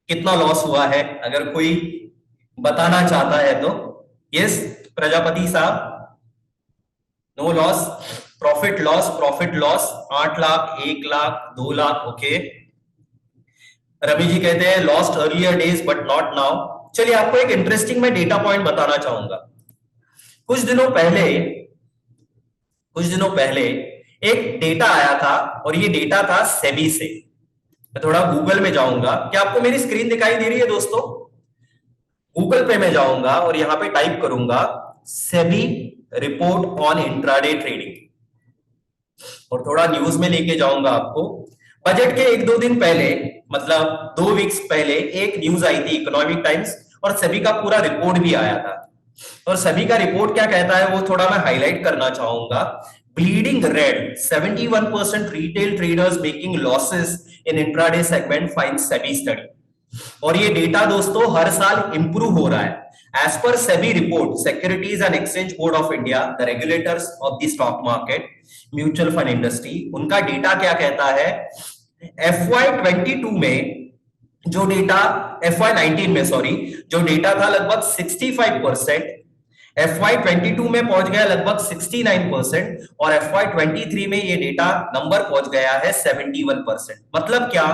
कितना लॉस हुआ है? अगर कोई बताना चाहता है तो यस प्रजापति साहब। No loss, profit loss, profit loss 8 lakh, 1 lakh, 2 lakh. Okay, Ravi ji कहते हैं lost earlier days but not now. चलिए आपको एक इंटरेस्टिंग मैं डेटा पॉइंट बताना चाहूंगा। कुछ दिनों पहले एक डेटा आया था और ये डेटा था सेबी से। मैं थोड़ा गूगल में जाऊंगा। क्या आपको मेरी स्क्रीन दिखाई दे रही है दोस्तों? गूगल पे मैं जाऊंगा और यहां पे टाइप करूंगा SEBI report on intraday trading और थोड़ा न्यूज में लेके जाऊंगा आपको। बजट के 1-2 दिन पहले, मतलब 2 वीक्स पहले, एक न्यूज आई थी इकोनॉमिक टाइम्स और सेबी का पूरा रिपोर्ट भी आया था। और सभी का रिपोर्ट क्या कहता है वो थोड़ा मैं हाईलाइट करना चाहूंगा। Bleeding red, 71% retail traders making losses in intraday segment find SEBI study. और ये डेटा दोस्तों हर साल इंप्रूव हो रहा है। एज पर SEBI report, securities and exchange board of India, the regulators of the stock market, mutual fund industry, उनका डेटा क्या कहता है? FY22 में जो डेटा, FY19 में सॉरी, जो डेटा था लगभग 65%, FY22 में पहुंच गया लगभग 69% और FY23 में ये डेटा नंबर पहुंच गया है 71%। मतलब क्या?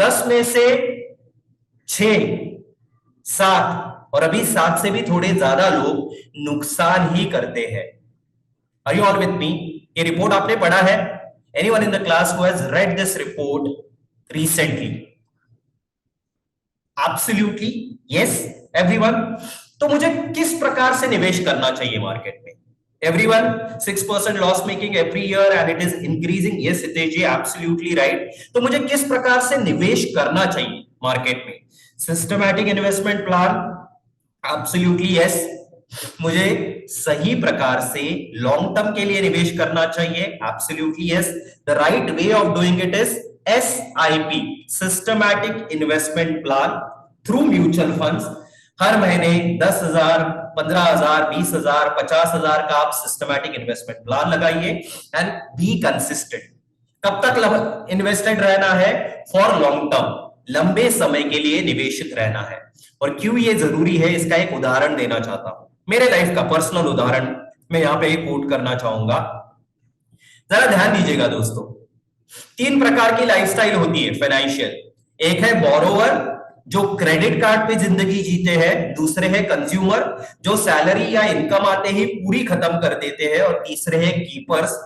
10 में से 6, 7 और अभी 7 से भी थोड़े ज्यादा लोग नुकसान ही करते हैं। Are you all with me? ये रिपोर्ट आपने पढ़ा है? Anyone in the class who has read this report recently? Absolutely yes, everyone. तो मुझे किस प्रकार से निवेश करना चाहिए मार्केट में? Everyone, 6% loss making every year and it is increasing. Yes Hitesh ji, absolutely right. तो मुझे किस प्रकार से निवेश करना चाहिए मार्केट में? Systematic investment plan, absolutely yes. मुझे सही प्रकार से लॉन्ग टर्म के लिए निवेश करना चाहिए, absolutely yes. The right way of doing it is SIP, systematic investment plan through mutual funds. हर महीने 10,000, 15,000, 20,000, 50,000 का आप सिस्टमैटिक इन्वेस्टमेंट प्लान लगाइए एंड बी कंसिस्टेंट। कब तक इन्वेस्टेड रहना है? फॉर लॉन्ग टर्म, लंबे समय के लिए निवेशित रहना है। और क्यों ये जरूरी है इसका एक उदाहरण देना चाहता हूं, मेरे लाइफ का पर्सनल उदाहरण मैं यहां पे कोट करना चाहूंगा। जरा ध्यान दीजिएगा दोस्तों, 3 प्रकार की लाइफस्टाइल होती है फाइनेंशियल। एक है बोरोवर जो क्रेडिट कार्ड पे जिंदगी जीते हैं, दूसरे है कंज्यूमर जो सैलरी या इनकम आते ही पूरी खत्म कर देते हैं, और तीसरे है कीपर्स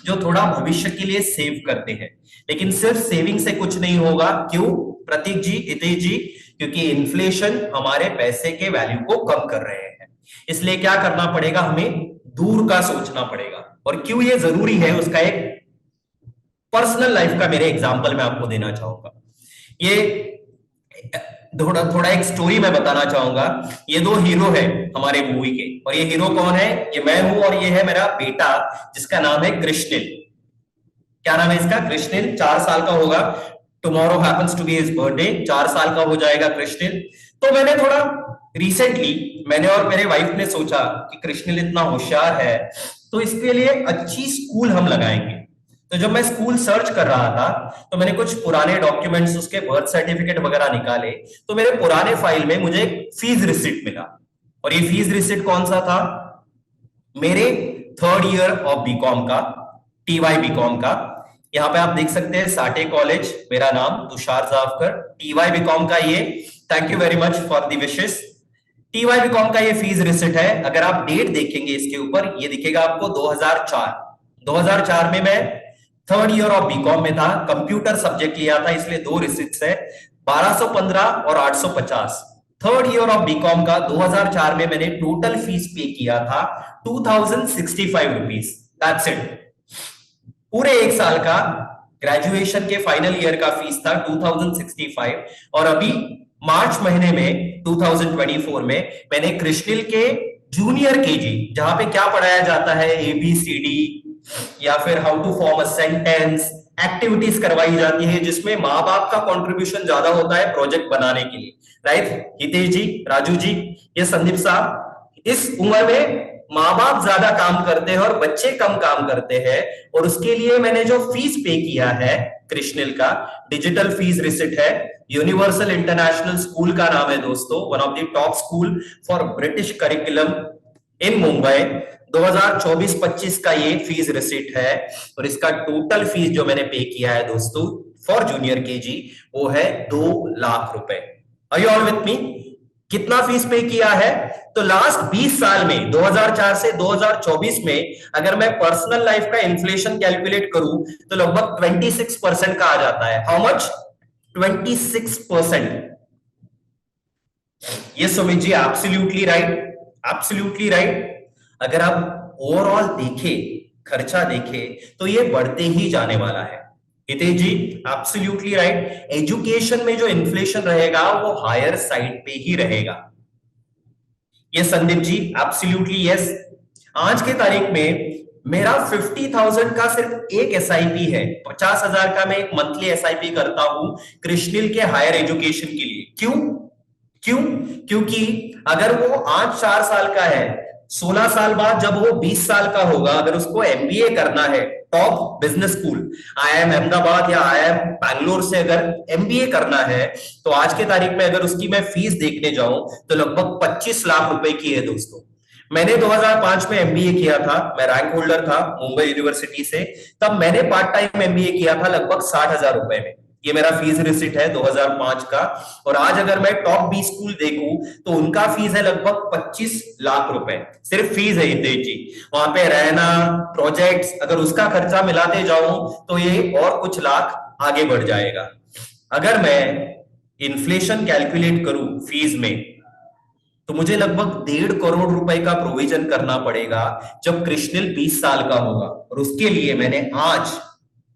जो थोड़ा भविष्य के लिए सेव करते हैं। लेकिन सिर्फ सेविंग से कुछ नहीं होगा। क्यों प्रतीक जी, हितेश जी? क्योंकि इन्फ्लेशन हमारे पैसे के वैल्यू को कम कर रहे हैं। इसलिए क्या करना पड़ेगा? हमें दूर का सोचना पड़ेगा। और क्यों ये जरूरी है उसका एक पर्सनल लाइफ का मेरे एग्जांपल मैं आपको देना चाहूंगा। ये थोड़ा थोड़ा एक स्टोरी मैं बताना चाहूंगा। ये दो हीरो है हमारे मूवी के, और ये हीरो कौन है? ये मैं हूं और ये है मेरा बेटा, जिसका नाम है कृष्णिल। क्या नाम है इसका? कृष्णिल। 4 साल का होगा। Tomorrow happens to be his birthday. 4 साल का हो जाएगा कृष्णिल। तो मैंने थोड़ा रिसेंटली, मैंने और मेरे वाइफ ने सोचा कि कृष्णिल इतना होशियार है तो इसके लिए अच्छी स्कूल हम लगाएंगे। तो जब मैं स्कूल सर्च कर रहा था तो मैंने कुछ पुराने डॉक्यूमेंट्स, उसके बर्थ सर्टिफिकेट वगैरह निकाले। तो मेरे पुराने फाइल में मुझे एक फीस रिसिप्ट मिला। और ये फीस रिसिप्ट कौन सा था? मेरे 3rd ईयर ऑफ बीकॉम का, टीवाई बीकॉम का। यहाँ पे आप देख सकते हैं साटे कॉलेज, मेरा नाम तुषार जावकर, टीवाई बीकॉम का ये। Thank you very much for the wishes. TY BCom का ये फीस रिसिप्ट है। अगर आप डेट देखेंगे इसके ऊपर, ये दिखेगा आपको 2004। 2004 में मैं 3rd ईयर ऑफ बीकॉम में था, कंप्यूटर सब्जेक्ट लिया था, इसलिए दो रिसिप्ट्स है, 1215 और 850। 3rd ईयर ऑफ बीकॉम का 2004 में मैंने टोटल फीस पे किया था 2065 रुपीज। That's it. पूरे एक साल का ग्रेजुएशन के फाइनल ईयर का फीस था 2065। और अभी मार्च महीने में 2024 में मैंने कृष्णिल के जूनियर केजी, जहां पे क्या पढ़ाया जाता है, ABCD या फिर how to form a sentence, activities करवाई जाती है जिसमें माँ बाप का कंट्रीब्यूशन ज्यादा होता है प्रोजेक्ट बनाने के लिए। राइट हितेश जी, राजू जी, ये संदीप साहब, इस उम्र में माँ बाप ज्यादा काम करते हैं और बच्चे कम काम करते हैं। और उसके लिए मैंने जो फीस पे किया है कृष्णिल का, डिजिटल फीस रिसिप्ट है, यूनिवर्सल इंटरनेशनल स्कूल का नाम है दोस्तों, one of the top school for British curriculum इन मुंबई। 2024-25 का ये फीस रिसिप्ट है। और इसका टोटल फीस जो मैंने पे किया है दोस्तों फॉर जूनियर केजी, वो है 2 लाख रुपए। Are you all with me? कितना फीस पे किया है? तो लास्ट 20 साल में 2004 से 2024 में अगर मैं पर्सनल लाइफ का इन्फ्लेशन कैलकुलेट करूं तो लगभग 26% का आ जाता है। How much? 26%। ये सुमित जी एब्सोल्युटली राइट, एब्सोल्युटली राइट। अगर आप ओवरऑल देखें, खर्चा देखें, तो ये बढ़ते ही जाने वाला है। Hitesh ji absolutely right. Education में जो इन्फ्लेशन रहेगा वो हायर साइड पे ही रहेगा। ये संदीप जी एब्सोल्युटली यस। आज के तारीख में मेरा 50,000 का सिर्फ एक एसआईपी है, 50,000 का मैं एक मंथली एसआईपी करता हूं कृष्णिल के हायर एजुकेशन के लिए। क्यों? क्यों? क्योंकि अगर वो आज 4 साल का है, 16 साल बाद जब वो 20 साल का होगा, अगर उसको एमबीए करना है top business school IIM Ahmedabad या आईआईएम बैंगलोर से अगर एमबीए करना है, तो आज के तारीख में अगर उसकी मैं फीस देखने जाऊं तो लगभग 25 लाख रुपए की है दोस्तों। मैंने 2005 में एमबीए किया था, मैं रैंक होल्डर था मुंबई यूनिवर्सिटी से। तब मैंने पार्ट टाइम एमबीए किया था लगभग 60,000 रुपए में। ये मेरा फीस रिसिप्ट है 2005 का। और आज अगर मैं टॉप 20 स्कूल देखूं तो उनका फीस है लगभग 25 लाख रुपए, सिर्फ फीस है हितेश जी। वहां पे रहना, प्रोजेक्ट्स, अगर उसका खर्चा मिलाते जाऊं तो ये और कुछ लाख आगे बढ़ जाएगा। अगर मैं इन्फ्लेशन कैलकुलेट करूं फीस में तो मुझे लगभग 1.5 करोड़ रुपए का प्रोविजन करना पड़ेगा जब कृष्णिल 20 साल का होगा। और उसके लिए मैंने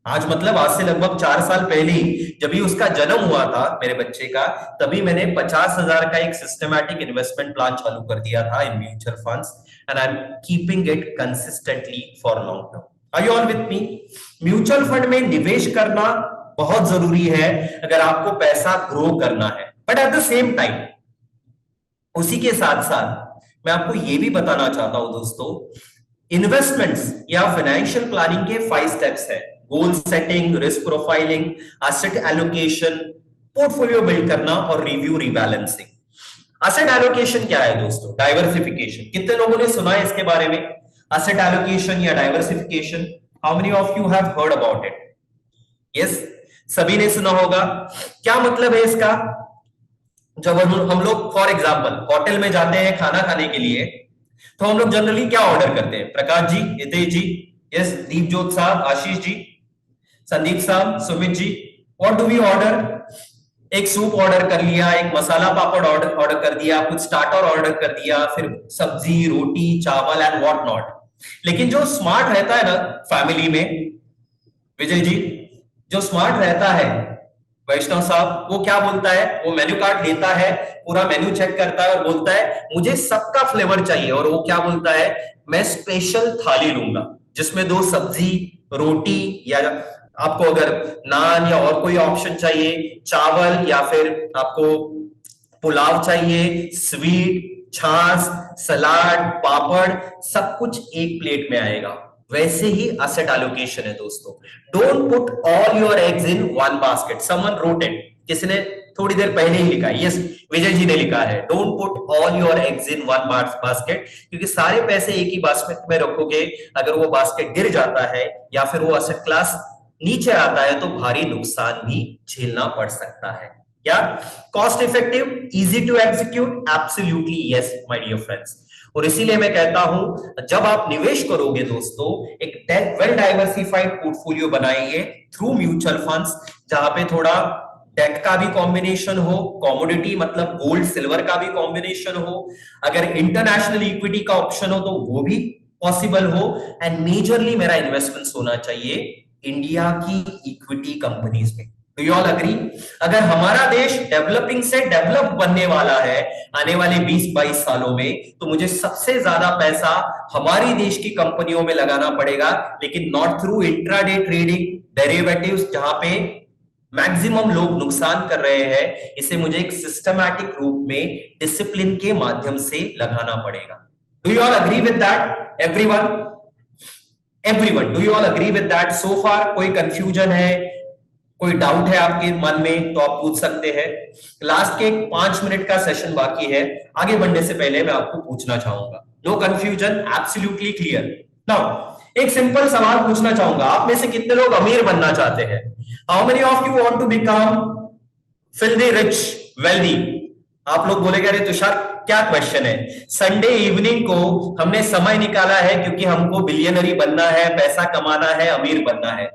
आज मतलब आज से लगभग 4 साल पहले ही, जब भी उसका जन्म हुआ था मेरे बच्चे का, तभी मैंने 50,000 का एक सिस्टमैटिक इन्वेस्टमेंट प्लान चालू कर दिया था in mutual funds, and I am keeping it consistently for long term. Are you all with me? Mutual fund में निवेश करना बहुत जरूरी है अगर आपको पैसा ग्रो करना है। But at the same time, उसी के साथ साथ मैं आपको यह भी बताना चाहता हूं दोस्तों, इन्वेस्टमेंट्स या फाइनेंशियल प्लानिंग के 5 स्टेप्स हैं। Goal setting, risk profiling, asset allocation, portfolio build करना और रिव्यू रिबैलेंसिंग। एसेट एलोकेशन क्या है दोस्तों? डाइवर्सिफिकेशन। कितने लोगों ने सुना है इसके बारे में? एसेट एलोकेशन या diversification, how many of you have heard about it? Yes, सभी ने सुना होगा। क्या मतलब है इसका? जब हम लोग फॉर एग्जांपल होटल में जाते हैं खाना खाने के लिए, तो हम लोग जनरली क्या ऑर्डर करते हैं? प्रकाश जी, हितेश जी, यस, दीपजोत साहब, आशीष जी, संदीप साहब, Sumit ji, what do we order? एक सूप ऑर्डर कर लिया, एक मसाला पापड़ ऑर्डर कर दिया, कुछ स्टार्टर ऑर्डर कर दिया, फिर सब्जी, रोटी, चावल एंड व्हाट नॉट। लेकिन जो स्मार्ट रहता है ना फैमिली में, विजय जी, जो स्मार्ट रहता है वैष्णव साहब, वो क्या बोलता है, वो मेन्यू कार्ड लेता है, पूरा मेन्यू चेक करता है और बोलता है मुझे सबका फ्लेवर चाहिए। और वो क्या बोलता है, मैं स्पेशल थाली लूंगा जिसमें 2 सब्जी, रोटी, या आपको अगर नान या और कोई ऑप्शन चाहिए, चावल, या फिर आपको पुलाव चाहिए, स्वीट, छाछ, सलाद, पापड़, सब कुछ एक प्लेट में आएगा। वैसे ही असेट एलोकेशन है दोस्तों। Don't put all your eggs in one basket. Someone wrote it, किसी ने थोड़ी देर पहले ही लिखा है, यस विजय जी ने लिखा है, don't put all your eggs in one basket, क्योंकि सारे पैसे एक ही बास्केट में रखोगे, अगर वो बास्केट गिर जाता है या फिर वो असेट क्लास नीचे आता है तो भारी नुकसान भी झेलना पड़ सकता है। क्या cost effective, easy to execute? Absolutely yes my dear friends. और इसीलिए मैं कहता हूं, जब आप निवेश करोगे दोस्तों, एक वेल डाइवर्सिफाइड पोर्टफोलियो बनाइए थ्रू म्यूचुअल फंड्स, जहां पे थोड़ा डेट का भी कॉम्बिनेशन हो, कॉमोडिटी मतलब गोल्ड सिल्वर का भी कॉम्बिनेशन हो, अगर इंटरनेशनल इक्विटी का ऑप्शन हो तो वो भी पॉसिबल हो, एंड मेजरली मेरा इन्वेस्टमेंट होना चाहिए इंडिया की इक्विटी कंपनीज में। Do you all agree? अगर हमारा देश डेवलपिंग से डेवलप बनने वाला है आने वाले 20-22 सालों में, तो मुझे सबसे ज्यादा पैसा हमारी देश की कंपनियों में लगाना पड़ेगा, लेकिन not through intraday trading, derivatives, जहां पे मैक्सिमम लोग नुकसान कर रहे हैं। इसे मुझे एक सिस्टमैटिक रूप में डिसिप्लिन के माध्यम से लगाना पड़ेगा। Do you all agree with that everyone? Everyone, do you all agree with that so far? कोई कंफ्यूजन है, कोई डाउट है आपके मन में तो आप पूछ सकते हैं। लास्ट के 5 मिनट का सेशन बाकी है, आगे बढ़ने से पहले मैं आपको पूछना चाहूंगा। No confusion, absolutely clear. Now एक सिंपल सवाल पूछना चाहूंगा, आप में से कितने लोग अमीर बनना चाहते हैं? How many of you want to become filthy rich, wealthy? आप लोग बोलेंगे अरे तुषार क्या क्वेश्चन है, संडे इवनिंग को हमने समय निकाला है क्योंकि हमको बिलियनरी बनना है, पैसा कमाना है, अमीर बनना है।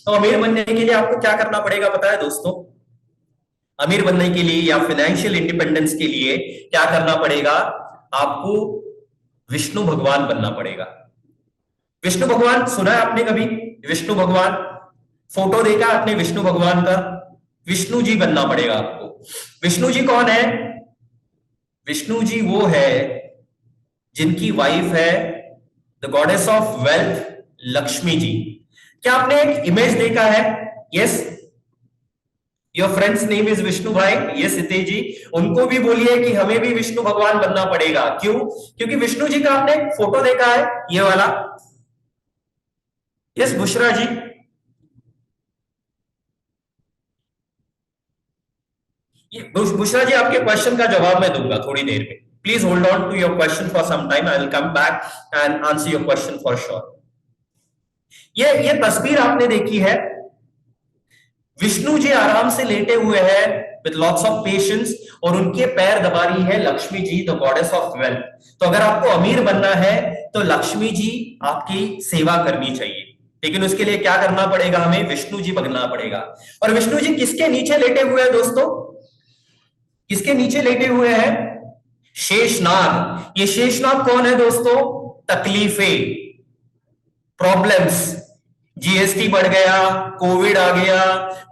तो अमीर बनने के लिए आपको क्या करना पड़ेगा पता है दोस्तों? अमीर बनने के लिए या फाइनेंशियल इंडिपेंडेंस के लिए क्या करना पड़ेगा? आपको विष्णु भगवान बनना पड़ेगा। विष्णु भगवान सुना है आपने कभी? विष्णु भगवान फोटो देखा आपने विष्णु भगवान का? विष्णु जी बनना पड़ेगा आपको। विष्णु जी कौन है? विष्णु जी वो है जिनकी वाइफ है the goddess of wealth, Lakshmi ji. क्या आपने एक इमेज देखा है? Yes, your friend's name is Vishnu bhai, yes Hitesh जी। उनको भी बोलिए कि हमें भी विष्णु भगवान बनना पड़ेगा। क्यों? क्योंकि विष्णु जी का आपने फोटो देखा है, ये वाला। यस बुशरा जी, बुशरा जी आपके क्वेश्चन का जवाब मैं दूंगा थोड़ी देर में। Please hold on to your question for some time, I will come back and answer your question for sure. ये तस्वीर आपने देखी है, विष्णु जी आराम से लेटे हुए हैं विद लॉट्स ऑफ पेशेंस, और उनके पैर दबा रही है Lakshmi ji, the goddess of wealth. तो अगर आपको अमीर बनना है तो लक्ष्मी जी आपकी सेवा करनी चाहिए, लेकिन उसके लिए क्या करना पड़ेगा? हमें विष्णु जी बनना पड़ेगा। और विष्णु जी किसके नीचे लेटे हुए हैं दोस्तों? किसके नीचे लेटे हुए हैं? शेषनाग। ये शेषनाग कौन है दोस्तों? तकलीफें, प्रॉब्लम्स, जीएसटी बढ़ गया, कोविड आ गया,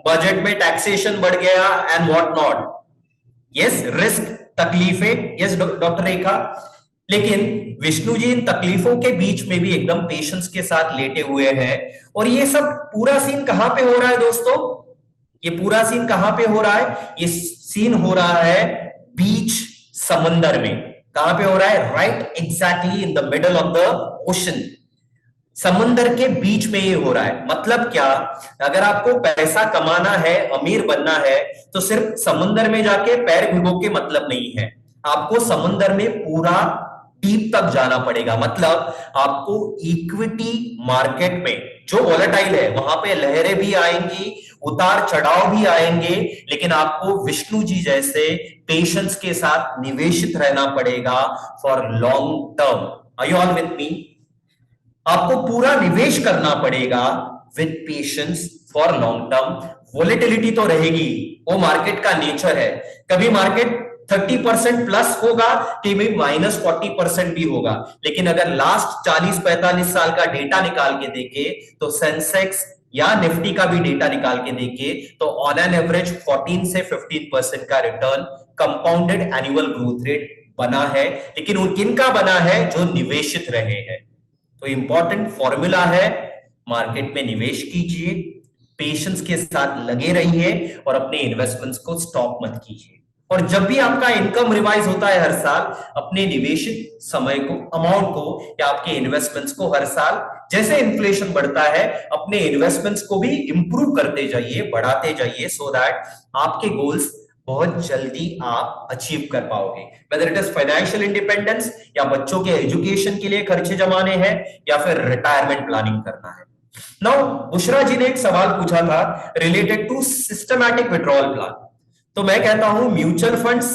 बजट में टैक्सेशन बढ़ गया and what not. Yes, risk, तकलीफें, यस डॉक्टर रेखा। लेकिन विष्णु जी इन तकलीफों के बीच में भी एकदम पेशेंस के साथ लेटे हुए हैं। और ये सब पूरा सीन कहां पे हो रहा है दोस्तों? ये पूरा सीन कहां पे हो रहा है? ये सीन हो रहा है बीच, समंदर में। कहां पे हो रहा है? Right exactly in the middle of the ocean. समंदर के बीच में ये हो रहा है। मतलब क्या? अगर आपको पैसा कमाना है, अमीर बनना है, तो सिर्फ समंदर में जाके पैर भिगो के मतलब नहीं है, आपको समंदर में पूरा डीप तक जाना पड़ेगा। मतलब आपको इक्विटी मार्केट में जो वॉलेटाइल है वहां पे लहरें भी आएंगी, उतार चढ़ाव भी आएंगे, लेकिन आपको विष्णु जी जैसे पेशेंस के साथ निवेशित रहना पड़ेगा for long term. Are you all with me? आपको पूरा निवेश करना पड़ेगा with patience for long term. Volatility तो रहेगी, वो मार्केट का नेचर है। कभी मार्केट 30% प्लस होगा, कभी -40% भी होगा। लेकिन अगर लास्ट 40-45 साल का डेटा निकाल के देखे तो सेंसेक्स या निफ्टी का भी डेटा निकाल के देखिए तो ऑन एन एवरेज 14 से 15% का return compounded annual growth rate बना है। लेकिन उन किनका बना है? जो निवेशित रहे हैं। तो इंपॉर्टेंट फॉर्मूला है, मार्केट में निवेश कीजिए, पेशेंस के साथ लगे रहिए और अपने इन्वेस्टमेंट्स को स्टॉप मत कीजिए। और जब भी आपका इनकम रिवाइज होता है हर साल, अपने निवेशित समय को, अमाउंट को या आपके इन्वेस्टमेंट्स को हर साल जैसे इन्फ्लेशन बढ़ता है अपने इन्वेस्टमेंट्स को भी इंप्रूव करते जाइए, बढ़ाते जाइए, सो दैट आपके गोल्स बहुत जल्दी आप अचीव कर पाओगे। Whether it is financial independence या बच्चों के एजुकेशन के लिए खर्चे जमाने हैं या फिर रिटायरमेंट प्लानिंग करना है। नाउ बुशरा जी ने एक सवाल पूछा था related to systematic withdrawal plan. तो मैं कहता हूं म्यूचुअल फंड्स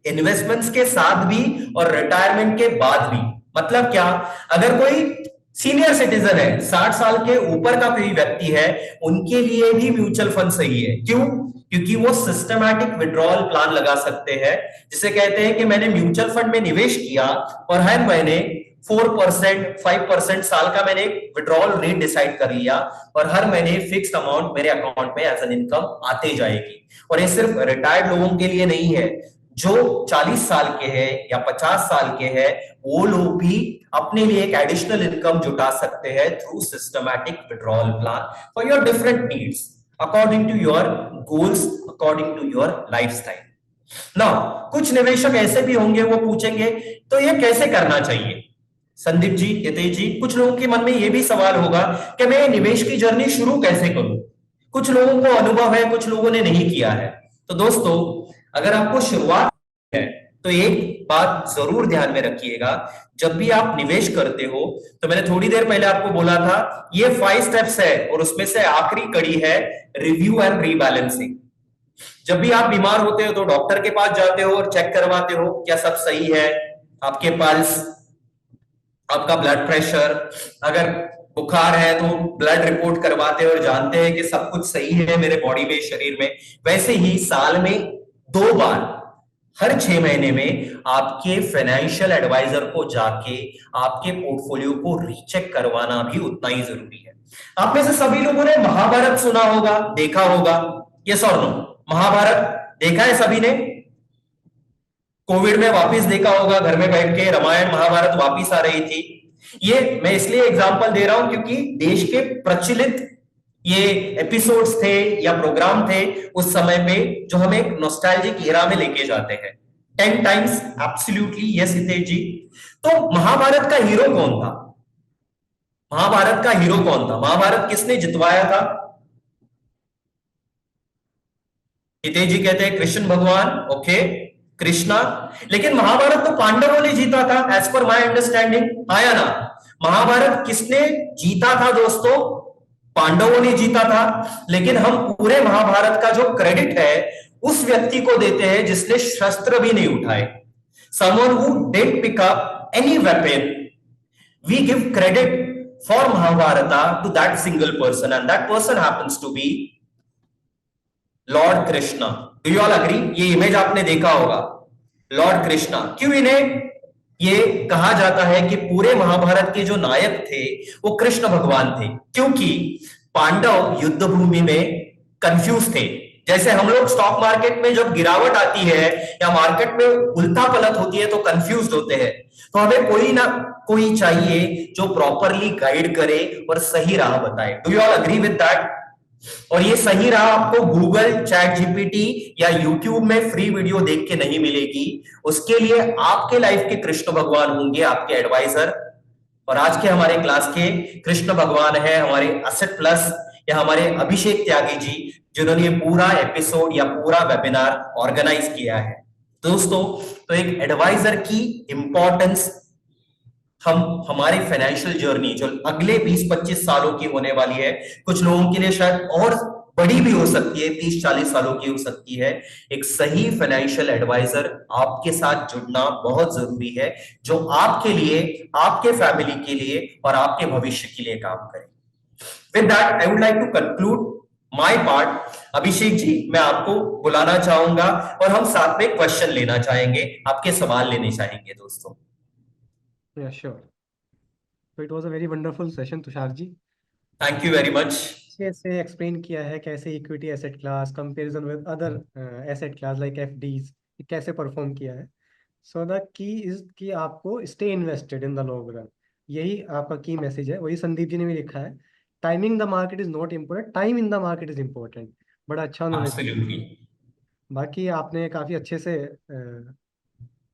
इन्वेस्टमेंट्स के साथ भी और रिटायरमेंट के बाद भी। मतलब क्या? अगर कोई सीनियर सिटीजन है, 60 साल के ऊपर का कोई व्यक्ति है, उनके लिए भी म्यूचुअल फंड सही है। क्यों? क्योंकि वो सिस्टमैटिक विड्रॉल प्लान लगा सकते हैं, जिसे कहते हैं कि मैंने म्यूचुअल फंड में निवेश किया और हर महीने 4% 5% साल का मैंने विड्रॉल रेट डिसाइड कर लिया और हर महीने फिक्स्ड अमाउंट मेरे अकाउंट में एज एन इनकम आते जाएगी। और ये सिर्फ रिटायर्ड लोगों के लिए नहीं है, जो 40 साल के हैं या 50 साल के हैं, वो लोग भी अपने लिए एक एडिशनल इनकम जुटा सकते हैं through systematic withdrawal plan for your different needs according to your goals, according to your lifestyle. Now कुछ निवेशक ऐसे भी होंगे, वो पूछेंगे तो ये कैसे करना चाहिए? संदीप जी, हितेश जी, कुछ लोगों के मन में ये भी सवाल होगा कि मैं निवेश की जर्नी शुरू कैसे करूं? कुछ लोगों को अनुभव है, कुछ लोगों ने नहीं किया है। तो दोस्तों, अगर आपको शुरुआत है तो एक बात जरूर ध्यान में रखिएगा, जब भी आप निवेश करते हो तो मैंने थोड़ी देर पहले आपको बोला था ये 5 स्टेप्स है और उसमें से आखिरी कड़ी है रिव्यू एंड रीबैलेंसिंग। जब भी आप बीमार होते हो तो डॉक्टर के पास जाते हो और चेक करवाते हो क्या सब सही है, आपके पल्स, आपका ब्लड प्रेशर, अगर बुखार है तो ब्लड रिपोर्ट करवाते हैं और जानते हैं कि सब कुछ सही है मेरे बॉडी में, शरीर में। वैसे ही साल में 2 बार, हर 6 महीने में आपके फाइनेंशियल एडवाइजर को जाके आपके पोर्टफोलियो को रीचेक करवाना भी उतना ही जरूरी है। आप में से सभी लोगों ने महाभारत सुना होगा, देखा होगा, यस और नो? महाभारत देखा है सभी ने? कोविड में वापस देखा होगा, घर में बैठ के रामायण महाभारत वापस आ रही थी। ये मैं इसलिए एग्जांपल दे रहा हूं क्योंकि देश के प्रचलित ये एपिसोड्स थे या प्रोग्राम थे उस समय पे, जो हमें एक नॉस्टैल्जिक एरा में लेके जाते हैं। 10 टाइम्स एब्सोल्युटली यस हितेश जी। तो महाभारत का हीरो कौन था? महाभारत का हीरो कौन था? महाभारत किसने जितवाया था? हितेश जी कहते हैं कृष्ण भगवान। ओके, कृष्णा। लेकिन महाभारत तो पांडवों ने जीता था एज पर माय अंडरस्टैंडिंग, आया ना? महाभारत किसने जीता था दोस्तों? पांडवों ने जीता था। लेकिन हम पूरे महाभारत का जो क्रेडिट है उस व्यक्ति को देते हैं जिसने शस्त्र भी नहीं उठाए। Someone who didn't pick up any weapon, we give credit for Mahabharata to that single person and that person happens to be lord Krishna. Do you all agree? ये इमेज आपने देखा होगा, लॉर्ड कृष्णा। क्यों इन्हें ये कहा जाता है कि पूरे महाभारत के जो नायक थे वो कृष्ण भगवान थे? क्योंकि पांडव युद्ध भूमि में कंफ्यूज थे। जैसे हम लोग स्टॉक मार्केट में जब गिरावट आती है या मार्केट में उल्टा पलट होती है तो कंफ्यूज होते हैं। तो हमें कोई ना कोई चाहिए जो प्रॉपरली गाइड करे और सही राह बताए। Do you all agree with that? और ये सही राह आपको गूगल, चैट जीपीटी या यूट्यूब में फ्री वीडियो देख के नहीं मिलेगी। उसके लिए आपके लाइफ के कृष्ण भगवान होंगे आपके एडवाइजर। और आज के हमारे क्लास के कृष्ण भगवान है हमारे एसेट प्लस या हमारे अभिषेक त्यागी जी, जिन्होंने ये पूरा एपिसोड या पूरा वेबिनार ऑर्गेनाइज किया है। दोस्तों, तो एक एडवाइजर की इंपॉर्टेंस हम हमारे फाइनेंशियल जर्नी जो अगले 20-25 सालों की होने वाली है, कुछ लोगों के लिए शायद और बड़ी भी हो सकती है, 30-40 सालों की हो सकती है। एक सही फाइनेंशियल एडवाइजर आपके साथ जुड़ना बहुत जरूरी है, जो आपके लिए, आपके फैमिली के लिए और आपके भविष्य के लिए काम करे। With that I would like to conclude my part. Abhishek ji, मैं आपको बुलाना चाहूंगा और हम साथ में क्वेश्चन लेना चाहेंगे, आपके सवाल लेने चाहेंगे दोस्तों। Yeah, sure. So it was a very wonderful session, Tushar ji. Thank you very much. अच्छे से एक्सप्लेन किया है कैसे equity asset class comparison with other asset class like FDs कैसे परफॉर्म किया है। सो द की इज कि आपको stay invested in the long run, यही आपका की मैसेज है। वही संदीप जी ने भी लिखा है, timing the market is not important, time in the market is important. बड़ा अच्छा उन्होंने समझा। एब्सोल्युटली। बाकी आपने काफी अच्छे से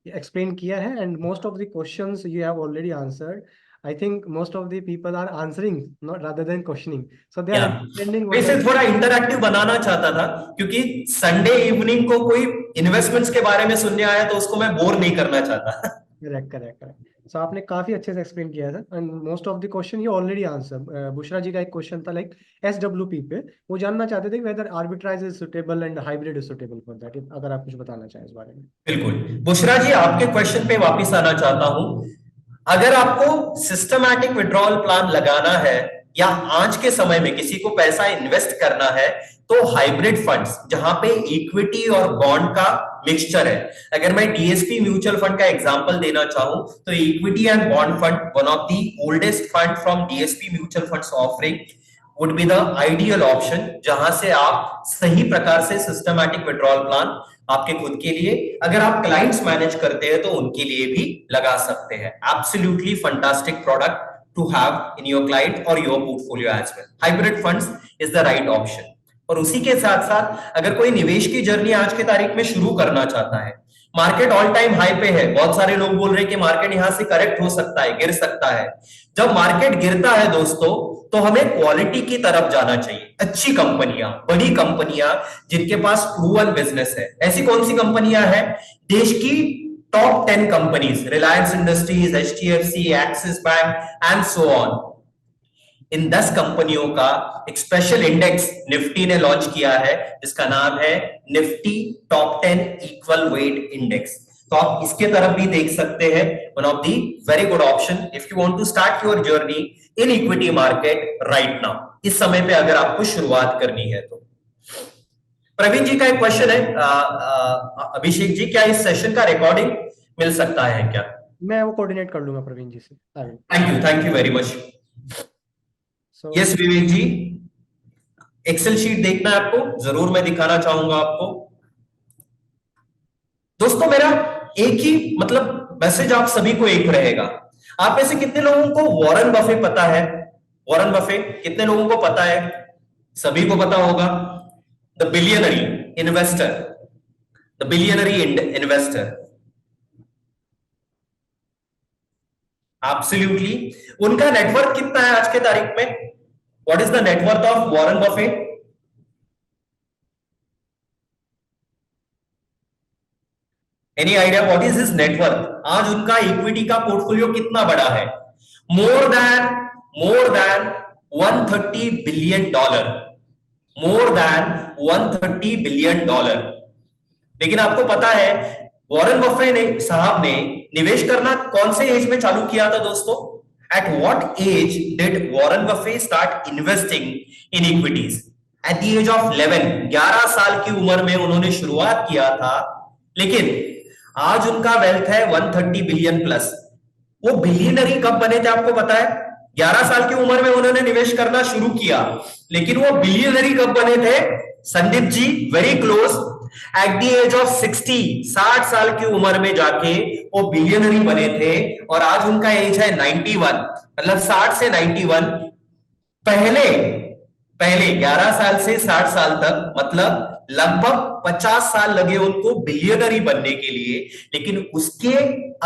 explain किया है, and most of the questions you have already answered. I think most of the people are answering not rather than questioning, so they are या understanding what वैसे the थोड़ा इंटरैक्टिव बनाना चाहता था, क्योंकि संडे इवनिंग को कोई इन्वेस्टमेंट्स के बारे में सुनने आया तो उसको मैं बोर नहीं करना चाहता। correct correct correct. So आपने काफी अच्छे से explain किया था, and most of the question you already answer. Bushra जी का एक क्वेश्चन था like SWP पे, वो जानना चाहते थे whether arbitrage is suitable and hybrid is suitable for that. अगर आप कुछ बताना चाहें इस बारे में। बिल्कुल। बुशरा जी, आपके क्वेश्चन पे वापस आना चाहता हूं। अगर आपको सिस्टमैटिक विड्रॉल प्लान लगाना है या आज के समय में किसी को पैसा इन्वेस्ट करना है, तो हाइब्रिड फंड्स जहां पे इक्विटी और बॉन्ड का मिक्सचर है। अगर मैं डीएसपी म्यूचुअल फंड का एग्जांपल देना चाहूं, तो equity and bond fund, one of the oldest fund from DSP mutual funds offering, would be the ideal option, जहां से आप सही प्रकार से सिस्टमैटिक विड्रॉल प्लान आपके खुद के लिए, अगर आप क्लाइंट्स मैनेज करते हैं तो उनके लिए भी लगा सकते हैं। Absolutely fantastic product to have in your client और your portfolio as well. Hybrid funds is the right option. और उसी के साथ साथ अगर कोई निवेश की जर्नी आज के तारीख में शुरू करना चाहता है, मार्केट ऑल टाइम हाई पे है, बहुत सारे लोग बोल रहे हैं कि मार्केट यहां से करेक्ट हो सकता है, गिर सकता है। जब मार्केट गिरता है दोस्तों, तो हमें क्वालिटी की तरफ जाना चाहिए। अच्छी कंपनियां, बड़ी कंपनियां जिनके पास प्रूवन बिजनेस है। ऐसी कौन सी कंपनियां हैं? देश की top 10 companies, Reliance Industries, HDFC, Axis bank and so on. इन 10 कंपनियों का एक स्पेशल इंडेक्स निफ्टी ने लॉन्च किया है, जिसका नाम है Nifty top 10 equal weight index. तो आप इसके तरफ भी देख सकते हैं। One of the very good option if you want to start your journey in equity market right now, इस समय पे अगर आपको शुरुआत करनी है तो। प्रवीण जी का एक क्वेश्चन है, अभिषेक जी, क्या इस सेशन का रिकॉर्डिंग मिल सकता है क्या? मैं वो कोऑर्डिनेट कर लूंगा प्रवीण जी से। Thank you very much. Yes Vivek ji, Excel sheet देखना है आपको? जरूर, मैं दिखाना चाहूंगा आपको। दोस्तों मेरा एक ही मतलब मैसेज आप सभी को एक रहेगा। आप में से कितने लोगों को वॉरेन बफे पता है? वॉरेन बफे कितने लोगों को पता है? सभी को पता होगा। The billionaire investor, the billionaire investor. Absolutely. उनका नेटवर्क कितना है आज के तारीख में? What is the net worth of Warren Buffett? Any idea what is his net worth? आज उनका इक्विटी का पोर्टफोलियो कितना बड़ा है? More than 130 billion dollar. More than 130 billion dollar. लेकिन आपको पता है वॉरेन बफे ने साहब ने निवेश करना कौन से एज में चालू किया था दोस्तों? At what age did Warren Buffett start investing in equities? At the age of 11 साल की उम्र में उन्होंने शुरुआत किया था। लेकिन आज उनका वेल्थ है 130 बिलियन प्लस। वो बिलियनरी कब बने थे आपको पता है? 11 साल की उम्र में उन्होंने निवेश करना शुरू किया, लेकिन वो बिलियनरी कब बने थे? Sandeep ji, very close, at the age of 60 साल की उम्र में जाके वो बिलियनरी बने थे। और आज उनका एज है 91, मतलब 60 से 91। पहले पहले 11 साल से 60 साल तक, मतलब लगभग 50 साल लगे उनको बिलियनरी बनने के लिए। लेकिन उसके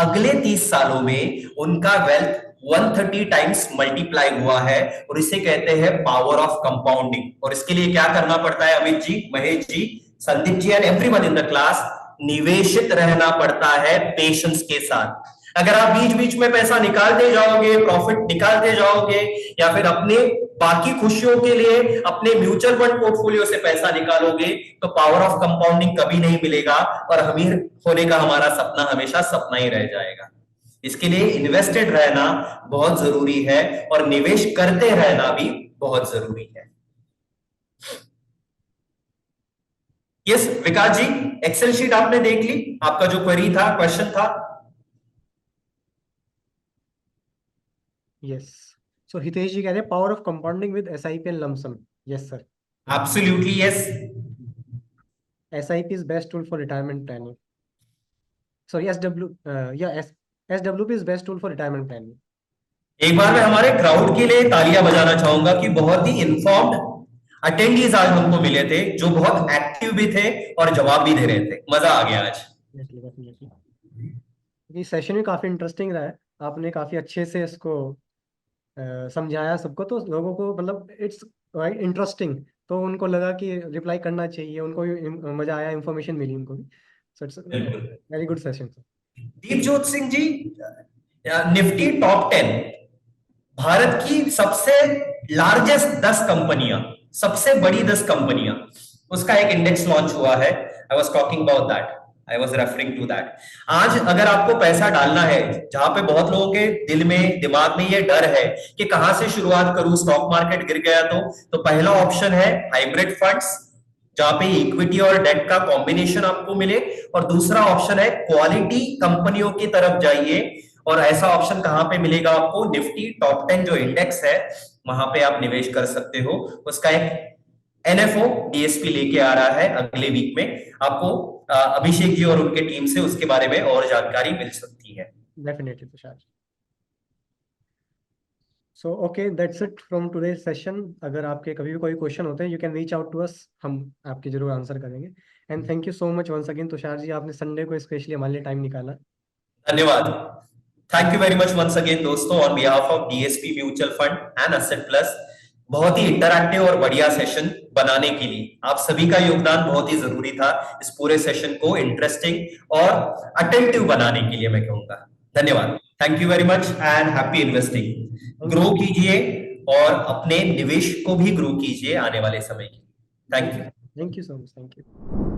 अगले 30 सालों में उनका वेल्थ 130 टाइम्स मल्टीप्लाई हुआ है। और इसे कहते हैं पावर ऑफ कंपाउंडिंग। और इसके लिए क्या करना पड़ता है Amit ji, Mahesh ji, Sandeep ji and everyone in the class? निवेशित रहना पड़ता है पेशेंस के साथ। अगर आप बीच बीच में पैसा निकालते जाओगे, प्रॉफिट निकालते जाओगे, या फिर अपने बाकी खुशियों के लिए अपने म्यूचुअल फंड पोर्टफोलियो से पैसा निकालोगे, तो पावर ऑफ कंपाउंडिंग कभी नहीं मिलेगा और अमीर होने का हमारा सपना हमेशा सपना ही रह जाएगा। इसके लिए इन्वेस्टेड रहना बहुत जरूरी है और निवेश करते रहना भी बहुत जरूरी है। यस विकास जी, एक्सेल शीट आपने देख ली? आपका जो क्वेरी था, क्वेश्चन था? यस, सो हितेश जी कह रहे हैं power of compounding with SIP and lump sum. Yes sir. Absolutely yes. SIP is best tool for retirement planning. Sorry SW, या SWP is best tool for retirement planning. एक बार मैं हमारे क्राउड के लिए तालियां बजाना चाहूंगा कि बहुत ही इन्फॉर्म्ड अटेंडीज आज हमको मिले थे, जो बहुत एक्टिव भी थे और जवाब भी दे रहे थे। मजा आ गया आज। ये सेशन भी काफी इंटरेस्टिंग रहा है, आपने काफी अच्छे से इसको समझाया सबको, तो लोगों को मतलब इट्स इंटरेस्टिंग, तो उनको लगा कि रिप्लाई करना चाहिए, उनको भी मजा आया, इंफॉर्मेशन मिली उनको भी। सो इट्स बिल्कुल। Very good session. Deepjot Singh ji, Nifty top 10, Bharat की सबसे लार्जेस्ट 10 कंपनियां, सबसे बड़ी 10 कंपनियां, उसका एक इंडेक्स लॉन्च हुआ है। I was talking about that, I was referring to that. आज अगर आपको पैसा डालना है, जहां पे बहुत लोगों के दिल में दिमाग में ये डर है कि कहां से शुरुआत करूं, स्टॉक मार्केट गिर गया तो पहला ऑप्शन है हाइब्रिड फंड्स, जहां पे इक्विटी और डेट का कॉम्बिनेशन आपको मिले। और दूसरा ऑप्शन है क्वालिटी कंपनियों की तरफ जाइए, और ऐसा ऑप्शन कहां पे मिलेगा आपको? निफ्टी टॉप 10 जो इंडेक्स है, वहां पे आप निवेश कर सकते हो। उसका एक एनएफओ डीएसपी लेके आ रहा है अगले वीक में। आपको अभिषेक जी और उनके टीम से उसके बारे में और जानकारी मिल सकती है। Definitely Tushar. So okay, that's it from today session. अगर आपके कभी भी कोई क्वेश्चन होते हैं, you can reach out to us, हम आपके जरूर आंसर करेंगे। And thank you so much once again Tushar ji, आपने संडे को स्पेशली हमारे लिए टाइम निकाला। धन्यवाद। Thank you very much once again दोस्तों, on behalf of DSP mutual fund and Asset Plus. बहुत ही इंटरैक्टिव और बढ़िया सेशन बनाने के लिए आप सभी का योगदान बहुत ही जरूरी था, इस पूरे सेशन को इंटरेस्टिंग और अटेंटिव बनाने के लिए मैं कहूंगा। धन्यवाद। Thank you very much and happy investing. Grow कीजिए और अपने निवेश को भी ग्रो कीजिए आने वाले समय की। Thank you. Thank you so much. Thank you.